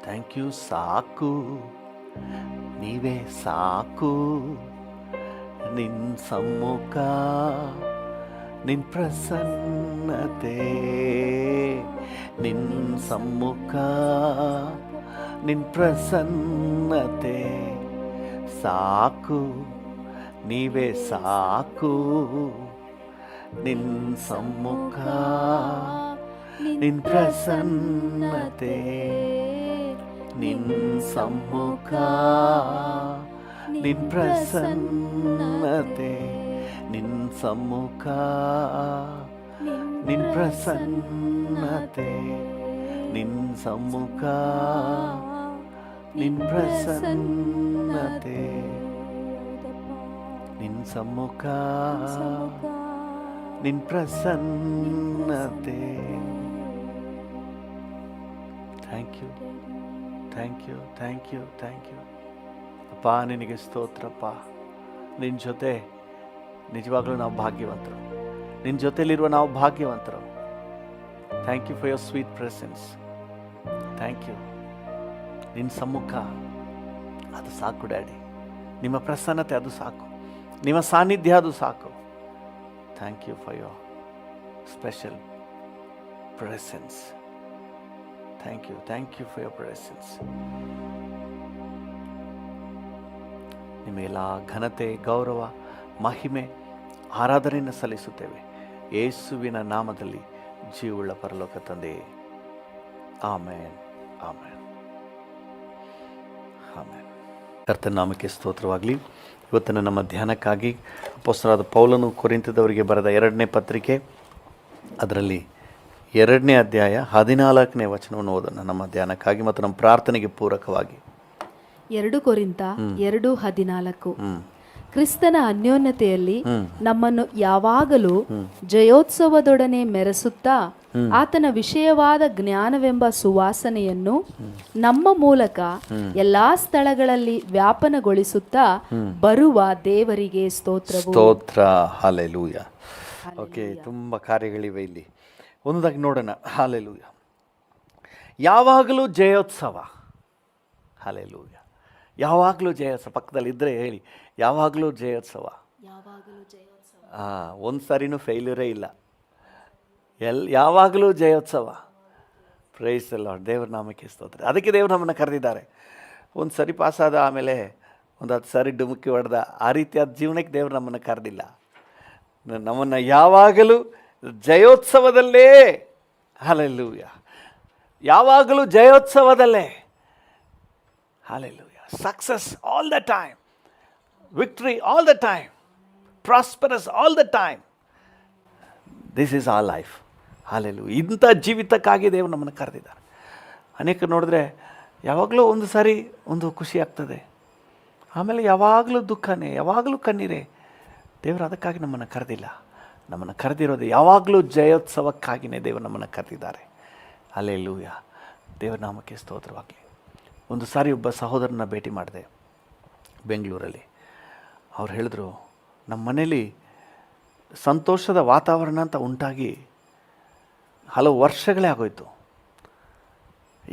Thank you. ಸಾಕು, ನೀವೇ ಸಾಕು, ನಿನ್ನ ಸಮ್ಮುಖ, ನಿನ್ನ ಪ್ರಸನ್ನತೆ, ನಿನ್ನ ಸಮ್ಮುಖ, ನಿನ್ನ ಪ್ರಸನ್ನತೆ ಸಾಕು, ನೀವೇ ಸಾಕು, ನಿನ್ನ ಸಮ್ಮುಖ, ನಿನ್ನ ಪ್ರಸನ್ನತೆ, ನಿನ್ನ ಸಮ್ಮುಖ, ನಿನ್ನ ಪ್ರಸನ್ನತೆ, ನಿನ್ನ ಸಮ್ಮುಖ, ನಿನ್ನ ಪ್ರಸನ್ನತೆ, ನಿನ್ನ ಸಮ್ಮುಖ, ನಿನ್ನ ಪ್ರಸನ್ನತೆ, ನಿನ್ನ ಸಮ್ಮುಖ, ನಿನ್ನ ಪ್ರಸನ್ನತೆ. Thank you, thank you, thank you, thank you ಅಪ್ಪ. ನಿನಗೆ ಸ್ತೋತ್ರಪ್ಪ. ನಿನ್ನ ಜೊತೆ ನಿಜವಾಗ್ಲೂ ನಾವು ಭಾಗ್ಯವಂತರು, ನಿನ್ನ ಜೊತೆಲಿರುವ ನಾವು ಭಾಗ್ಯವಂತರು. Thank you for your sweet presence. Thank you. ನಿನ್ನ ಸಮ್ಮುಖ ಅದು ಸಾಕು ಡ್ಯಾಡಿ, ನಿಮ್ಮ ಪ್ರಸನ್ನತೆ ಅದು ಸಾಕು, ನಿಮ್ಮ ಸಾನ್ನಿಧ್ಯ ಅದು ಸಾಕು. Thank you for your special presence. Thank you, thank you for your presence. ನಿಮಗೆಲ್ಲ ಘನತೆ, ಗೌರವ, ಮಹಿಮೆ, ಆರಾಧನೆಯನ್ನು ಸಲ್ಲಿಸುತ್ತೇವೆ ಯೇಸುವಿನ ನಾಮದಲ್ಲಿ, ಜೀವವುಳ್ಳ ಪರಲೋಕ ತಂದೆಯೇ. ಆಮೇನ್, ಆಮೇನ್, ಆಮೇನ್. ಕರ್ತನ ನಾಮಕ್ಕೆ ಸ್ತೋತ್ರವಾಗಲಿ. ಇವತ್ತಿನ ನಮ್ಮ ಧ್ಯಾನಕ್ಕಾಗಿ ಅಪೊಸ್ತಲನಾದ ಪೌಲನು ಕೊರಿಂಥದವರಿಗೆ ಬರೆದ 2ನೇ ಪತ್ರಿಕೆ, ಅದರಲ್ಲಿ 2ನೇ ಅಧ್ಯಾಯ 14ನೇ ವಚನವನ್ನು ಓದೋಣ ನಮ್ಮ ಧ್ಯಾನಕ್ಕಾಗಿ ಮತ್ತು ನಮ್ಮ ಪ್ರಾರ್ಥನೆಗೆ ಪೂರಕವಾಗಿ. 2 ಕೊರಿಂಥ 2:14. ಕ್ರಿಸ್ತನ ಅನ್ಯೋನ್ಯತೆಯಲ್ಲಿ ನಮ್ಮನ್ನು ಯಾವಾಗಲೂ ಜಯೋತ್ಸವದೊಡನೆ ಮೆರೆಸುತ್ತಾ ಆತನ ವಿಷಯವಾದ ಜ್ಞಾನವೆಂಬ ಸುವಾಸನೆಯನ್ನು ನಮ್ಮ ಮೂಲಕ ಎಲ್ಲಾ ಸ್ಥಳಗಳಲ್ಲಿ ವ್ಯಾಪನಗೊಳಿಸುತ್ತಾ ಬರುವ ದೇವರಿಗೆ ಸ್ತೋತ್ರವು. ಸ್ತೋತ್ರ. ಹಲ್ಲೆಲೂಯಾ. ಓಕೆ, ತುಂಬ ಕಾರ್ಯಗಳಿವೆ ಇಲ್ಲಿ. ಒಂದಾಗಿ ನೋಡೋಣ. ಹಲ್ಲೆಲೂಯಾ. ಯಾವಾಗಲೂ ಜಯೋತ್ಸವ. ಹಲ್ಲೆಲೂಯಾ. ಯಾವಾಗಲೂ ಜಯೋತ್ಸವ. ಪಕ್ಕದಲ್ಲಿ ಇದ್ದರೆ ಹೇಳಿ, ಯಾವಾಗಲೂ ಜಯೋತ್ಸವ. ಒಂದು ಸಾರಿನೂ ಫೇಲ್ಯೂರೇ ಇಲ್ಲ. ಯಾವಾಗಲೂ ಜಯೋತ್ಸವ. Price the lord. ದೇವರ ನಾಮಕ್ಕೆ ಸ್ತೋತ್ರ. ಅದಕ್ಕೆ ದೇವರು ನಮ್ಮನ್ನು ಕರೆದಿದ್ದಾರೆ. ಒಂದು ಸರಿ ಪಾಸಾದ ಆಮೇಲೆ ಒಂದು 10 ಸಾರಿ ಡುಮುಕಿ ಹೊಡೆದ ಆ ರೀತಿಯಾದ ಜೀವನಕ್ಕೆ ದೇವರು ನಮ್ಮನ್ನು ಕರೆದಿಲ್ಲ. ನಮ್ಮನ್ನು ಯಾವಾಗಲೂ ಜಯೋತ್ಸವದಲ್ಲೇ. ಹಲ್ಲೆಲೂಯಾ. ಯಾವಾಗಲೂ ಜಯೋತ್ಸವದಲ್ಲೇ. Hallelujah. Success all the time, victory all the time, prosperous all the time. This is our life. Hallelujah. ಇಂಥ ಜೀವಿತಕ್ಕಾಗಿ ದೇವರು ನಮ್ಮನ್ನು ಕರೆದಿದ್ದಾರೆ. ಅನೇಕ ನೋಡಿದ್ರೆ ಯಾವಾಗಲೂ ಒಂದು ಸಾರಿ ಒಂದು ಖುಷಿ ಆಗ್ತದೆ, ಆಮೇಲೆ ಯಾವಾಗಲೂ ದುಃಖನೇ, ಯಾವಾಗಲೂ ಕಣ್ಣೀರೇ. ದೇವರು ಅದಕ್ಕಾಗಿ ನಮ್ಮನ್ನು ಕರೆದಿಲ್ಲ. ನಮ್ಮನ್ನು ಕರೆದಿರೋದು ಯಾವಾಗಲೂ ಜಯೋತ್ಸವಕ್ಕಾಗಿಯೇ ದೇವರು ನಮ್ಮನ್ನು ಕರೆದಿದ್ದಾರೆ. ಹಲ್ಲೆಲೂಯಾ. ದೇವರ ನಾಮಕ್ಕೆ ಸ್ತೋತ್ರವಾಗಲಿ. ಒಂದು ಸಾರಿ ಒಬ್ಬ ಸಹೋದರನ ಭೇಟಿ ಮಾಡಿದೆ ಬೆಂಗಳೂರಲ್ಲಿ. ಅವ್ರು ಹೇಳಿದ್ರು, ನಮ್ಮ ಮನೇಲಿ ಸಂತೋಷದ ವಾತಾವರಣ ಅಂತ ಉಂಟಾಗಿ ಹಲವು ವರ್ಷಗಳೇ ಆಗೋಯ್ತು.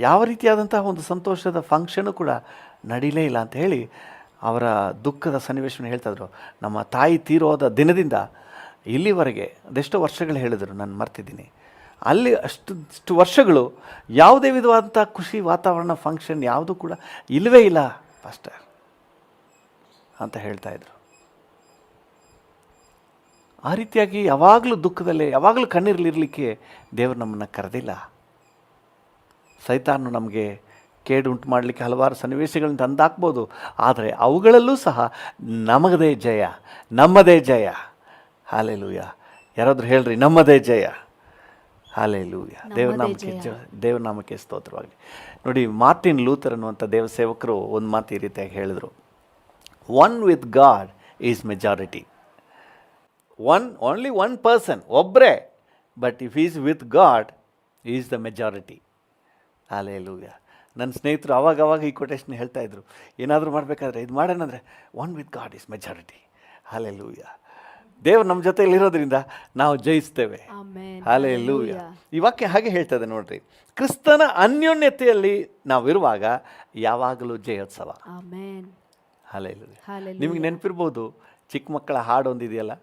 ಯಾವ ರೀತಿಯಾದಂತಹ ಒಂದು ಸಂತೋಷದ ಫಂಕ್ಷನು ಕೂಡ ನಡೀಲೇ ಇಲ್ಲ ಅಂತ ಹೇಳಿ ಅವರ ದುಃಖದ ಸನ್ನಿವೇಶವನ್ನು ಹೇಳ್ತಾಯಿದ್ರು. ನಮ್ಮ ತಾಯಿ ತೀರೋದ ದಿನದಿಂದ ಇಲ್ಲಿವರೆಗೆ ಅದೆಷ್ಟೋ ವರ್ಷಗಳು ಹೇಳಿದರು, ನಾನು ಮರ್ತಿದ್ದೀನಿ. ಅಲ್ಲಿ ಅಷ್ಟು ವರ್ಷಗಳು ಯಾವುದೇ ವಿಧವಾದಂಥ ಖುಷಿ ವಾತಾವರಣ ಫಂಕ್ಷನ್ ಯಾವುದೂ ಕೂಡ ಇಲ್ಲವೇ ಇಲ್ಲ ಪಾಸ್ಟರ್ ಅಂತ ಹೇಳ್ತಾಯಿದ್ರು. ಆ ರೀತಿಯಾಗಿ ಯಾವಾಗಲೂ ದುಃಖದಲ್ಲೇ, ಯಾವಾಗಲೂ ಕಣ್ಣೀರಲಿರಲಿಕ್ಕೆ ದೇವರು ನಮ್ಮನ್ನು ಕರೆದಿಲ್ಲ. ಸೈತಾನು ನಮಗೆ ಕೇಡು ಉಂಟು ಮಾಡಲಿಕ್ಕೆ ಹಲವಾರು ಸನ್ನಿವೇಶಗಳನ್ನ ತಂದಾಕ್ಬೋದು, ಆದರೆ ಅವುಗಳಲ್ಲೂ ಸಹ ನಮ್ಮದೇ ಜಯ, ನಮ್ಮದೇ ಜಯ. ಹಾಲೆಲೂಯ. ಯಾರಾದರೂ ಹೇಳ್ರಿ, ನಮ್ಮದೇ ಜಯ. ಹಾಲೆಲೂಯ. ದೇವ್ರ ನಾಮಕ್ಕೆ ಸ್ತೋತ್ರವಾಗಲಿ. ನೋಡಿ, ಮಾರ್ಟಿನ್ ಲೂಥರ್ ಅನ್ನುವಂಥ ದೇವ ಸೇವಕರು ಒಂದು ಮಾತು ಈ ರೀತಿಯಾಗಿ ಹೇಳಿದರು, one with God is majority. Only one person, ಒಬ್ಬರೇ, but if is with God is the majority. Hallelujah. ನನ್ನ ಸ್ನೇಹಿತರು ಅವಾಗ ಈ ಕೊಟೇಶನ್ ಹೇಳ್ತಾಯಿದ್ರು, ಏನಾದರೂ ಮಾಡಬೇಕಾದ್ರೆ ಇದು ಮಾಡೋಣ ಅಂದರೆ one with God is majority. Hallelujah. ದೇವರು ನಮ್ಮ ಜೊತೆಯಲ್ಲಿರೋದ್ರಿಂದ ನಾವು ಜಯಿಸ್ತೇವೆ. ಹಾಲೆಲೂಯ. ಈ ವಾಕ್ಯ ಹಾಗೆ ಹೇಳ್ತದೆ ನೋಡ್ರಿ, ಕ್ರಿಸ್ತನ ಅನ್ಯೋನ್ಯತೆಯಲ್ಲಿ ನಾವಿರುವಾಗ ಯಾವಾಗಲೂ ಜಯೋತ್ಸವ. ಹಾಲೆಲೂಯ. ನಿಮಗೆ ನೆನಪಿರ್ಬೋದು, ಚಿಕ್ಕ ಮಕ್ಕಳ ಹಾಡೊಂದಿದೆಯಲ್ಲ,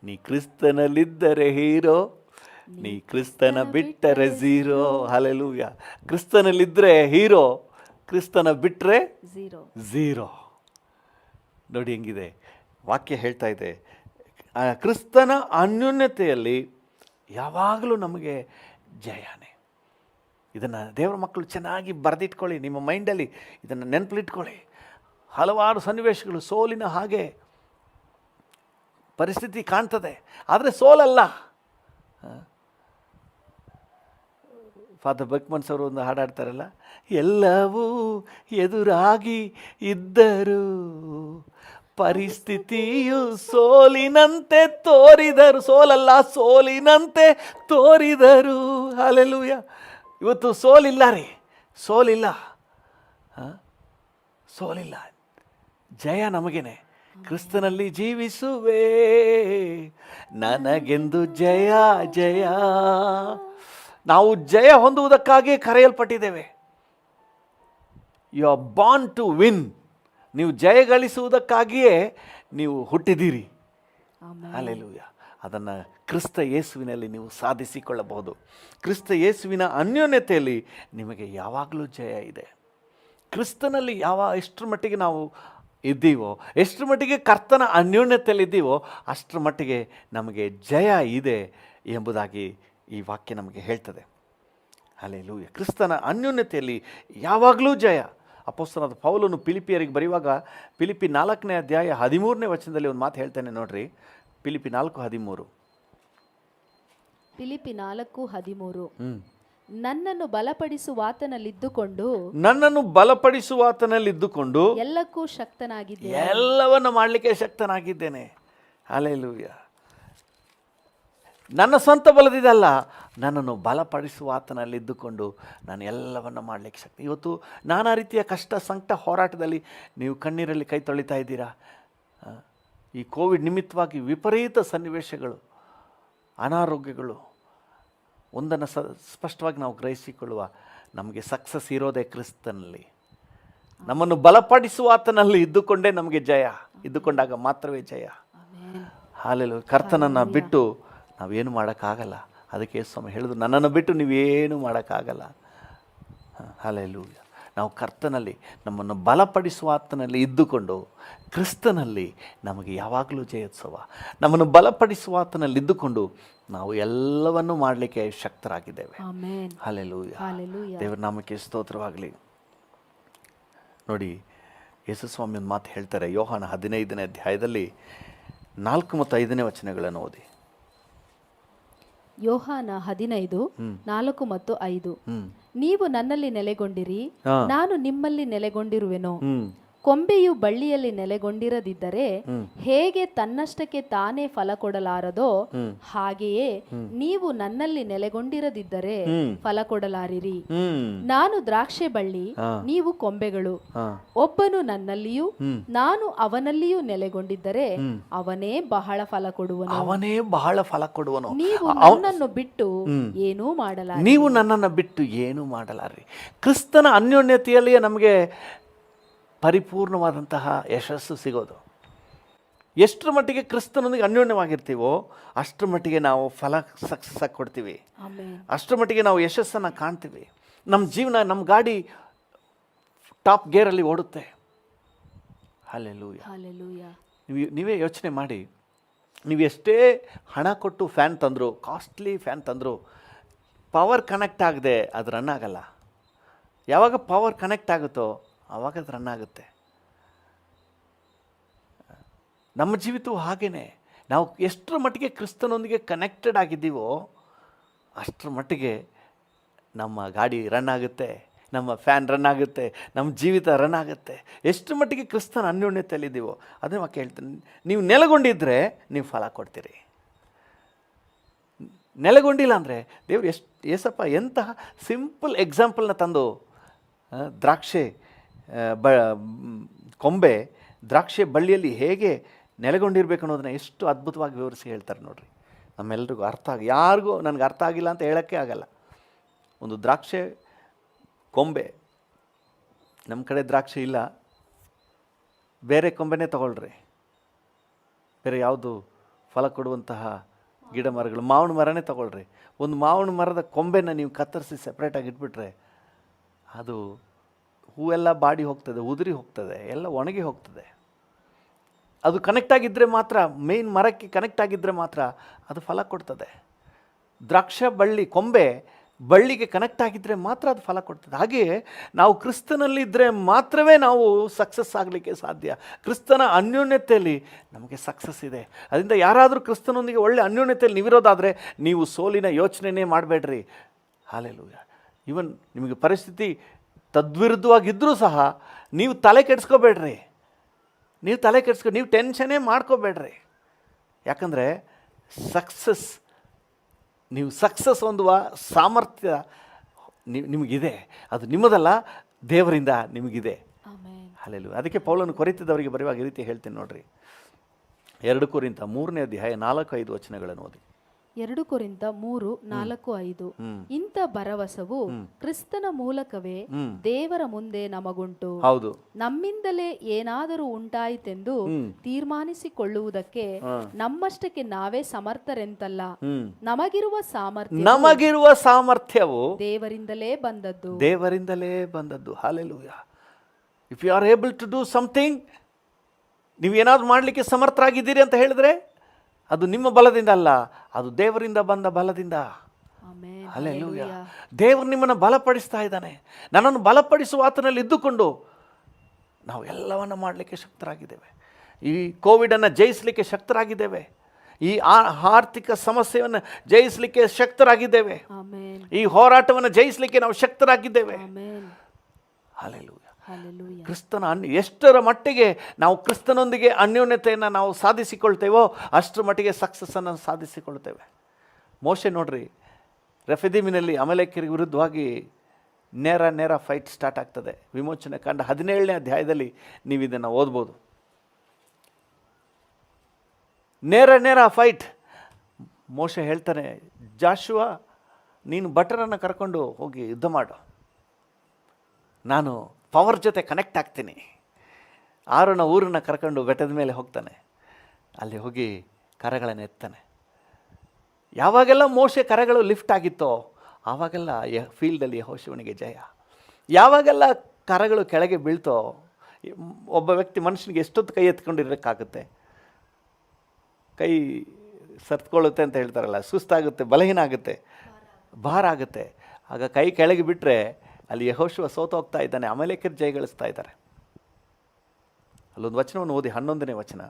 ನೀ ಕ್ರಿಸ್ತನಲ್ಲಿದ್ದರೆ ಹೀರೋ, ನೀ ಕ್ರಿಸ್ತನ ಬಿಟ್ಟರೆ ಝೀರೋ. ಹಾಲೆಲೂಯ. ಕ್ರಿಸ್ತನಲ್ಲಿದ್ದರೆ ಹೀರೋ, ಕ್ರಿಸ್ತನ ಬಿಟ್ಟರೆ ಝೀರೋ. ನೋಡಿ ಹೆಂಗಿದೆ ವಾಕ್ಯ ಹೇಳ್ತಾ ಇದೆ. ಕ್ರಿಸ್ತನ ಅನ್ಯೋನ್ಯತೆಯಲ್ಲಿ ಯಾವಾಗಲೂ ನಮಗೆ ಜಯನೇ. ಇದನ್ನು ದೇವರ ಮಕ್ಕಳು ಚೆನ್ನಾಗಿ ಬರೆದಿಟ್ಕೊಳ್ಳಿ, ನಿಮ್ಮ ಮೈಂಡಲ್ಲಿ ಇದನ್ನು ನೆನಪಲ್ಲಿಟ್ಕೊಳ್ಳಿ. ಹಲವಾರು ಸನ್ನಿವೇಶಗಳು ಸೋಲಿನ ಹಾಗೆ ಪರಿಸ್ಥಿತಿ ಕಾಣ್ತದೆ, ಆದರೆ ಸೋಲಲ್ಲ. ಫಾದರ್ ಬೆಕ್ಮನ್ಸ್ ಅವರು ಒಂದು ಹಾಡಾಡ್ತಾರಲ್ಲ, ಎಲ್ಲವೂ ಎದುರಾಗಿ ಇದ್ದರು, ಪರಿಸ್ಥಿತಿಯು ಸೋಲಿನಂತೆ ತೋರಿದರು. ಸೋಲಲ್ಲ, ಸೋಲಿನಂತೆ ತೋರಿದರು. ಹಾಲೆಲೂಯ. ಇವತ್ತು ಸೋಲಿಲ್ಲ ರೀ, ಸೋಲಿಲ್ಲ, ಸೋಲಿಲ್ಲ, ಜಯ ನಮಗೇನೆ. ಕ್ರಿಸ್ತನಲ್ಲಿ ಜೀವಿಸುವೆ, ನನಗೆಂದು ಜಯ ಜಯ. ನಾವು ಜಯ ಹೊಂದುವುದಕ್ಕಾಗಿ ಕರೆಯಲ್ಪಟ್ಟಿದ್ದೇವೆ. You are born to win. ನೀವು ಜಯ ಗಳಿಸುವುದಕ್ಕಾಗಿಯೇ ನೀವು ಹುಟ್ಟಿದ್ದೀರಿ. ಹಲ್ಲೆಲೂಯ. ಅದನ್ನು ಕ್ರಿಸ್ತ ಯೇಸುವಿನಲ್ಲಿ ನೀವು ಸಾಧಿಸಿಕೊಳ್ಳಬಹುದು. ಕ್ರಿಸ್ತ ಯೇಸುವಿನ ಅನ್ಯೋನ್ಯತೆಯಲ್ಲಿ ನಿಮಗೆ ಯಾವಾಗಲೂ ಜಯ ಇದೆ. ಕ್ರಿಸ್ತನಲ್ಲಿ ಎಷ್ಟರ ಮಟ್ಟಿಗೆ ನಾವು ಇದ್ದೀವೋ, ಎಷ್ಟರ ಮಟ್ಟಿಗೆ ಕರ್ತನ ಅನ್ಯೋನ್ಯತೆಯಲ್ಲಿದ್ದೀವೋ, ಅಷ್ಟರ ಮಟ್ಟಿಗೆ ನಮಗೆ ಜಯ ಇದೆ ಎಂಬುದಾಗಿ ಈ ವಾಕ್ಯ ನಮಗೆ ಹೇಳ್ತದೆ. ಹಲ್ಲೆಲೂಯ. ಕ್ರಿಸ್ತನ ಅನ್ಯೋನ್ಯತೆಯಲ್ಲಿ ಯಾವಾಗಲೂ ಜಯ. ಅಪೊಸ್ತಲನಾದ ಪೌಲನು ಫಿಲಿಪಿಯರಿಗೆ ಬರೆಯುವಾಗ ಫಿಲಿಪಿ 4ನೇ ಅಧ್ಯಾಯ 13ನೇ ವಚನದಲ್ಲಿ ಒಂದು ಮಾತು ಹೇಳ್ತಾನೆ ನೋಡ್ರಿ. ಫಿಲಿಪಿ 4:13. ಫಿಲಿಪಿ 4:13. ನನ್ನನ್ನು ಬಲಪಡಿಸುವಾತನಲ್ಲಿದ್ದುಕೊಂಡು ಎಲ್ಲಕ್ಕೂ ಶಕ್ತನಾಗಿದ್ದೇನೆ, ಎಲ್ಲವನ್ನ ಮಾಡಲಿಕ್ಕೆ ಶಕ್ತನಾಗಿದ್ದೇನೆ. ಹಲ್ಲೆಲೂಯ. ನನ್ನ ಸ್ವಂತ ಬಲದಿದಲ್ಲ, ನನ್ನನ್ನು ಬಲಪಡಿಸುವಾತನಲ್ಲಿದ್ದುಕೊಂಡು ನಾನು ಎಲ್ಲವನ್ನು ಮಾಡಲಿಕ್ಕೆ ಶಕ್ತಿ. ಇವತ್ತು ನಾನಾ ರೀತಿಯ ಕಷ್ಟ ಸಂಕಟ ಹೋರಾಟದಲ್ಲಿ ನೀವು ಕಣ್ಣೀರಲ್ಲಿ ಕೈ ತೊಳಿತಾ ಇದ್ದೀರಾ. ಈ ಕೋವಿಡ್ ನಿಮಿತ್ತವಾಗಿ ವಿಪರೀತ ಸನ್ನಿವೇಶಗಳು, ಅನಾರೋಗ್ಯಗಳು. ಒಂದನ್ನು ಸ್ಪಷ್ಟವಾಗಿ ನಾವು ಗ್ರಹಿಸಿಕೊಳ್ಳುವ, ನಮಗೆ ಸಕ್ಸಸ್ ಇರೋದೇ ಕ್ರಿಸ್ತನಲ್ಲಿ. ನಮ್ಮನ್ನು ಬಲಪಡಿಸುವಾತನಲ್ಲಿ ಇದ್ದುಕೊಂಡೇ ನಮಗೆ ಜಯ. ಇದ್ದುಕೊಂಡಾಗ ಮಾತ್ರವೇ ಜಯ. ಹಾಲೆಲೂಯ. ಕರ್ತನನ್ನು ಬಿಟ್ಟು ನಾವೇನು ಮಾಡೋಕ್ಕಾಗಲ್ಲ. ಅದಕ್ಕೆ ಸ್ವಾಮಿ ಹೇಳಿದ್ರು, ನನ್ನನ್ನು ಬಿಟ್ಟು ನೀವೇನು ಮಾಡೋಕ್ಕಾಗಲ್ಲ. ಹಲ್ಲೆಲೂಯ. ನಾವು ಕರ್ತನಲ್ಲಿ, ನಮ್ಮನ್ನು ಬಲಪಡಿಸುವಾತನಲ್ಲಿ ಇದ್ದುಕೊಂಡು ಕ್ರಿಸ್ತನಲ್ಲಿ ನಮಗೆ ಯಾವಾಗಲೂ ಜಯೋತ್ಸವ. ನಮ್ಮನ್ನು ಬಲಪಡಿಸುವಾತನಲ್ಲಿ ಇದ್ದುಕೊಂಡು ನಾವು ಎಲ್ಲವನ್ನೂ ಮಾಡಲಿಕ್ಕೆ ಶಕ್ತರಾಗಿದ್ದೇವೆ. ಹಲ್ಲೆಲೂಯ. ದೇವರ ನಾಮಕ್ಕೆ ಸ್ತೋತ್ರವಾಗಲಿ. ನೋಡಿ, ಯೇಸು ಸ್ವಾಮಿ ಒಂದು ಮಾತು ಹೇಳ್ತಾರೆ. ಯೋಹಾನ 15ನೇ ಅಧ್ಯಾಯದಲ್ಲಿ 4 ಮತ್ತು 5ನೇ ವಚನಗಳನ್ನು ಓದಿ. ಯೋಹಾನ 15:4 ಮತ್ತು 5. ನೀವು ನನ್ನಲ್ಲಿ ನೆಲೆಗೊಂಡಿರಿ, ನಾನು ನಿಮ್ಮಲ್ಲಿ ನೆಲೆಗೊಂಡಿರುವೆನು. ಕೊಂಬೆಯು ಬಳ್ಳಿಯಲ್ಲಿ ನೆಲೆಗೊಂಡಿರದಿದ್ದರೆ ಹೇಗೆ ತನ್ನಷ್ಟಕ್ಕೆ ತಾನೇ ಫಲ ಕೊಡಲಾರದೋ ಹಾಗೆಯೇ ನೀವು ನನ್ನಲ್ಲಿ ನೆಲೆಗೊಂಡಿರದಿದ್ದರೆ ಫಲ ಕೊಡಲಾರಿರಿ. ನಾನು ದ್ರಾಕ್ಷೆ ಬಳ್ಳಿ, ನೀವು ಕೊಂಬೆಗಳು. ಒಬ್ಬನು ನನ್ನಲ್ಲಿಯೂ ನಾನು ಅವನಲ್ಲಿಯೂ ನೆಲೆಗೊಂಡಿದ್ದರೆ ಅವನೇ ಬಹಳ ಫಲ ಕೊಡುವನು. ಅವನೇ ಬಹಳ ಫಲ ಕೊಡುವನು. ನೀವು ನನ್ನನ್ನು ಬಿಟ್ಟು ಏನೂ ಮಾಡಲಾರಿ. ನೀವು ನನ್ನನ್ನು ಬಿಟ್ಟು ಏನೂ ಮಾಡಲಾರಿ. ಕ್ರಿಸ್ತನ ಅನ್ಯೋನ್ಯತೆಯಲ್ಲಿಯೇ ನಮಗೆ ಪರಿಪೂರ್ಣವಾದಂತಹ ಯಶಸ್ಸು ಸಿಗೋದು. ಎಷ್ಟರ ಮಟ್ಟಿಗೆ ಕ್ರಿಸ್ತನೊಂದಿಗೆ ಅನ್ಯೋನ್ಯವಾಗಿರ್ತೀವೋ ಅಷ್ಟರ ಮಟ್ಟಿಗೆ ನಾವು ಫಲ ಸಕ್ಸಸ್ ಆಗಿ ಕೊಡ್ತೀವಿ. ಅಷ್ಟರ ಮಟ್ಟಿಗೆ ನಾವು ಯಶಸ್ಸನ್ನು ಕಾಣ್ತೀವಿ. ನಮ್ಮ ಜೀವನ, ನಮ್ಮ ಗಾಡಿ ಟಾಪ್ ಗೇರಲ್ಲಿ ಓಡುತ್ತೆ. ಹಲ್ಲೆಲೂಯಾ. ನೀವೇ ಯೋಚನೆ ಮಾಡಿ, ನೀವು ಎಷ್ಟೇ ಹಣ ಕೊಟ್ಟು ಫ್ಯಾನ್ ತಂದರು, ಕಾಸ್ಟ್ಲಿ ಫ್ಯಾನ್ ತಂದರು, ಪವರ್ ಕನೆಕ್ಟ್ ಆಗದೆ ಅದು ರನ್ ಆಗಲ್ಲ. ಯಾವಾಗ ಪವರ್ ಕನೆಕ್ಟ್ ಆಗುತ್ತೋ ಆವಾಗ ಅದು ರನ್ ಆಗುತ್ತೆ. ನಮ್ಮ ಜೀವಿತವು ಹಾಗೇ. ನಾವು ಎಷ್ಟರ ಮಟ್ಟಿಗೆ ಕ್ರಿಸ್ತನೊಂದಿಗೆ ಕನೆಕ್ಟೆಡ್ ಆಗಿದ್ದೀವೋ ಅಷ್ಟರ ಮಟ್ಟಿಗೆ ನಮ್ಮ ಗಾಡಿ ರನ್ ಆಗುತ್ತೆ, ನಮ್ಮ ಫ್ಯಾನ್ ರನ್ ಆಗುತ್ತೆ, ನಮ್ಮ ಜೀವಿತ ರನ್ ಆಗುತ್ತೆ. ಎಷ್ಟು ಮಟ್ಟಿಗೆ ಕ್ರಿಸ್ತನ ಅನ್ಯೋನ್ಯತೆಯಲ್ಲಿದ್ದೀವೋ ಅದನ್ನು ವಾಕ್ಯ ಹೇಳ್ತೀನಿ. ನೀವು ನೆಲೆಗೊಂಡಿದ್ದರೆ ನೀವು ಫಲ ಕೊಡ್ತೀರಿ. ನೆಲೆಗೊಂಡಿಲ್ಲ ಅಂದರೆ ದೇವರು ಏಸಪ್ಪ ಎಂತಹ ಸಿಂಪಲ್ ಎಕ್ಸಾಂಪಲ್ನ ತಂದು ದ್ರಾಕ್ಷೆ ಕೊಂಬೆ ದ್ರಾಕ್ಷೆ ಬಳ್ಳಿಯಲ್ಲಿ ಹೇಗೆ ನೆಲೆಗೊಂಡಿರ್ಬೇಕು ಅನ್ನೋದನ್ನ ಎಷ್ಟು ಅದ್ಭುತವಾಗಿ ವಿವರಿಸಿ ಹೇಳ್ತಾರೆ ನೋಡ್ರಿ. ನಮ್ಮೆಲ್ರಿಗೂ ಯಾರಿಗೂ ನನಗೆ ಅರ್ಥ ಆಗಿಲ್ಲ ಅಂತ ಹೇಳೋಕ್ಕೆ ಆಗಲ್ಲ. ಒಂದು ದ್ರಾಕ್ಷೆ ಕೊಂಬೆ, ನಮ್ಮ ಕಡೆ ದ್ರಾಕ್ಷಿ ಇಲ್ಲ, ಬೇರೆ ಕೊಂಬೆನೇ ತಗೊಳ್ರಿ. ಬೇರೆ ಯಾವುದು ಫಲ ಕೊಡುವಂತಹ ಗಿಡ ಮರಗಳು, ಮಾವಿನ ಮರನೇ ತಗೊಳ್ರಿ. ಒಂದು ಮಾವಿನ ಮರದ ಕೊಂಬೆನ ನೀವು ಕತ್ತರಿಸಿ ಸೆಪ್ರೇಟಾಗಿ ಇಟ್ಬಿಟ್ರೆ ಅದು ಹೂವೆಲ್ಲ ಬಾಡಿ ಹೋಗ್ತದೆ, ಉದುರಿ ಹೋಗ್ತದೆ, ಎಲ್ಲ ಒಣಗಿ ಹೋಗ್ತದೆ. ಅದು ಕನೆಕ್ಟ್ ಆಗಿದ್ದರೆ ಮಾತ್ರ, ಮೇನ್ ಮರಕ್ಕೆ ಕನೆಕ್ಟ್ ಆಗಿದ್ದರೆ ಮಾತ್ರ ಅದು ಫಲ ಕೊಡ್ತದೆ. ದ್ರಾಕ್ಷ ಕೊಂಬೆ ಬಳ್ಳಿಗೆ ಕನೆಕ್ಟ್ ಆಗಿದ್ದರೆ ಮಾತ್ರ ಅದು ಫಲ ಕೊಡ್ತದೆ. ಹಾಗೆಯೇ ನಾವು ಕ್ರಿಸ್ತನಲ್ಲಿದ್ದರೆ ಮಾತ್ರವೇ ನಾವು ಸಕ್ಸಸ್ ಆಗಲಿಕ್ಕೆ ಸಾಧ್ಯ. ಕ್ರಿಸ್ತನ ಅನ್ಯೋನ್ಯತೆಯಲ್ಲಿ ನಮಗೆ ಸಕ್ಸಸ್ ಇದೆ. ಅದರಿಂದ ಯಾರಾದರೂ ಕ್ರಿಸ್ತನೊಂದಿಗೆ ಒಳ್ಳೆ ಅನ್ಯೋನ್ಯತೆಯಲ್ಲಿ ನೀವಿರೋದಾದರೆ ನೀವು ಸೋಲಿನ ಯೋಚನೆಯೇ ಮಾಡಬೇಡ್ರಿ. ಹಲ್ಲೆಲೂಯಾ. ಇವನ್ ನಿಮಗೆ ಪರಿಸ್ಥಿತಿ ತದ್ವಿರುದ್ಧವಾಗಿದ್ದರೂ ಸಹ ನೀವು ತಲೆ ಕೆಡಿಸ್ಕೋಬೇಡ್ರಿ. ನೀವು ಟೆನ್ಷನ್ನೇ ಮಾಡ್ಕೋಬೇಡ್ರಿ. ಯಾಕಂದರೆ ನೀವು ಸಕ್ಸಸ್ ಹೊಂದುವ ಸಾಮರ್ಥ್ಯ ನಿಮಗಿದೆ. ಅದು ನಿಮ್ಮದಲ್ಲ, ದೇವರಿಂದ ನಿಮಗಿದೆ. ಹಲ್ಲೆಲೂಯಾ. ಅದಕ್ಕೆ ಪೌಲನು ಕೊರಿಂಥದವರಿಗೆ ಬರೆಯುವಾಗ ಈ ರೀತಿ ಹೇಳ್ತೀನಿ ನೋಡ್ರಿ. 2 ಕೊರಿಂಥ 3ನೇ ಅಧ್ಯಾಯ 4-5 ವಚನಗಳನ್ನು ಓದಿ. 2 ಕೊರಿಂಥ 3:4-5. ಇಂಥ ಭರವಸವು ಕ್ರಿಸ್ತನ ಮೂಲಕವೇ ದೇವರ ಮುಂದೆ ನಮಗುಂಟು. ಹೌದು. ನಮ್ಮಿಂದಲೇ ಏನಾದರೂ ಉಂಟಾಯಿತೆಂದು ತೀರ್ಮಾನಿಸಿಕೊಳ್ಳುವುದಕ್ಕೆ ನಮ್ಮಷ್ಟಕ್ಕೆ ನಾವೇ ಸಮರ್ಥರೆಂತಲ್ಲ. ನಮಗಿರುವ ಸಾಮರ್ಥ್ಯವು ದೇವರಿಂದಲೇ ಬಂದದ್ದು. Hallelujah. If you are able to do something, ನೀವೇನಾದ್ರೂ ಮಾಡಲಿಕ್ಕೆ ಸಮರ್ಥರಾಗಿದ್ದೀರಿ ಅಂತ ಹೇಳಿದ್ರೆ ಅದು ನಿಮ್ಮ ಬಲದಿಂದ ಅಲ್ಲ, ಅದು ದೇವರಿಂದ ಬಂದ ಬಲದಿಂದ. ಹಲ್ಲೆಲೂಯಾ. ದೇವರು ನಿಮ್ಮನ್ನು ಬಲಪಡಿಸ್ತಾ ಇದ್ದಾನೆ. ನನ್ನನ್ನು ಬಲಪಡಿಸುವ ಆತನಲ್ಲಿ ಇದ್ದುಕೊಂಡು ನಾವು ಎಲ್ಲವನ್ನು ಮಾಡಲಿಕ್ಕೆ ಶಕ್ತರಾಗಿದ್ದೇವೆ. ಈ ಕೋವಿಡನ್ನು ಜಯಿಸಲಿಕ್ಕೆ ಶಕ್ತರಾಗಿದ್ದೇವೆ. ಈ ಆರ್ಥಿಕ ಸಮಸ್ಯೆಯನ್ನು ಜಯಿಸಲಿಕ್ಕೆ ಶಕ್ತರಾಗಿದ್ದೇವೆ. ಈ ಹೋರಾಟವನ್ನು ಜಯಿಸಲಿಕ್ಕೆ ನಾವು ಶಕ್ತರಾಗಿದ್ದೇವೆ. ಹಲ್ಲೆಲೂಯಾ. ಕ್ರಿಸ್ತನ ಎಷ್ಟರ ಮಟ್ಟಿಗೆ ನಾವು ಕ್ರಿಸ್ತನೊಂದಿಗೆ ಅನ್ಯೋನ್ಯತೆಯನ್ನು ನಾವು ಸಾಧಿಸಿಕೊಳ್ತೇವೋ ಅಷ್ಟರ ಮಟ್ಟಿಗೆ ಸಕ್ಸಸ್ಸನ್ನು ಸಾಧಿಸಿಕೊಳ್ತೇವೆ. ಮೋಶೆ ನೋಡ್ರಿ, ರೆಫಿದೀಮಿನಲ್ಲಿ ಅಮಲೇಕ್ಯರಿಗೆ ವಿರುದ್ಧವಾಗಿ ನೇರ ಫೈಟ್ ಸ್ಟಾರ್ಟ್ ಆಗ್ತದೆ. ವಿಮೋಚನೆ ಕಾಂಡ 17ನೇ ಅಧ್ಯಾಯದಲ್ಲಿ ನೀವು ಇದನ್ನು ಓದ್ಬೋದು. ನೇರ ಫೈಟ್. ಮೋಶೆ ಹೇಳ್ತಾನೆ, ಜಾಶುವ ನೀನು ಭಟರನ್ನು ಕರ್ಕೊಂಡು ಹೋಗಿ ಯುದ್ಧ ಮಾಡು, ನಾನು ಪವರ್ ಜೊತೆ ಕನೆಕ್ಟ್ ಆಗ್ತೀನಿ. ಆರೋನ ಊರನ್ನು ಕರ್ಕೊಂಡು ಬೆಟ್ಟದ ಮೇಲೆ ಹೋಗ್ತಾನೆ. ಅಲ್ಲಿ ಹೋಗಿ ಕರಗಳನ್ನು ಎತ್ತಾನೆ. ಯಾವಾಗೆಲ್ಲ ಮೋಶೆ ಕರಗಳು ಲಿಫ್ಟ್ ಆಗಿತ್ತೋ ಆವಾಗೆಲ್ಲ ಫೀಲ್ಡಲ್ಲಿ ಯೆಹೋಶುವನಿಗೆ ಜಯ. ಯಾವಾಗೆಲ್ಲ ಕರಗಳು ಕೆಳಗೆ ಬೀಳ್ತೋ, ಒಬ್ಬ ವ್ಯಕ್ತಿ ಮನುಷ್ಯನಿಗೆ ಎಷ್ಟೊತ್ತು ಕೈ ಎತ್ಕೊಂಡಿರೋಕ್ಕಾಗುತ್ತೆ? ಕೈ ಸತ್ಕೊಳ್ಳುತ್ತೆ ಅಂತ ಹೇಳ್ತಾರಲ್ಲ, ಸುಸ್ತಾಗುತ್ತೆ, ಬಲಹೀನ ಆಗುತ್ತೆ, ಭಾರ ಆಗುತ್ತೆ. ಆಗ ಕೈ ಕೆಳಗೆ ಬಿಟ್ಟರೆ ಅಲ್ಲಿ ಯೆಹೋಶುವ ಸೋತೋಗ್ತಾ ಇದ್ದಾನೆ, ಅಮಲೇಕ್ಯರು ಜಯಗಳಿಸ್ತಾ ಇದ್ದಾರೆ. ಅಲ್ಲೊಂದು ವಚನವನ್ನು ಓದಿ, 11ನೇ ವಚನ.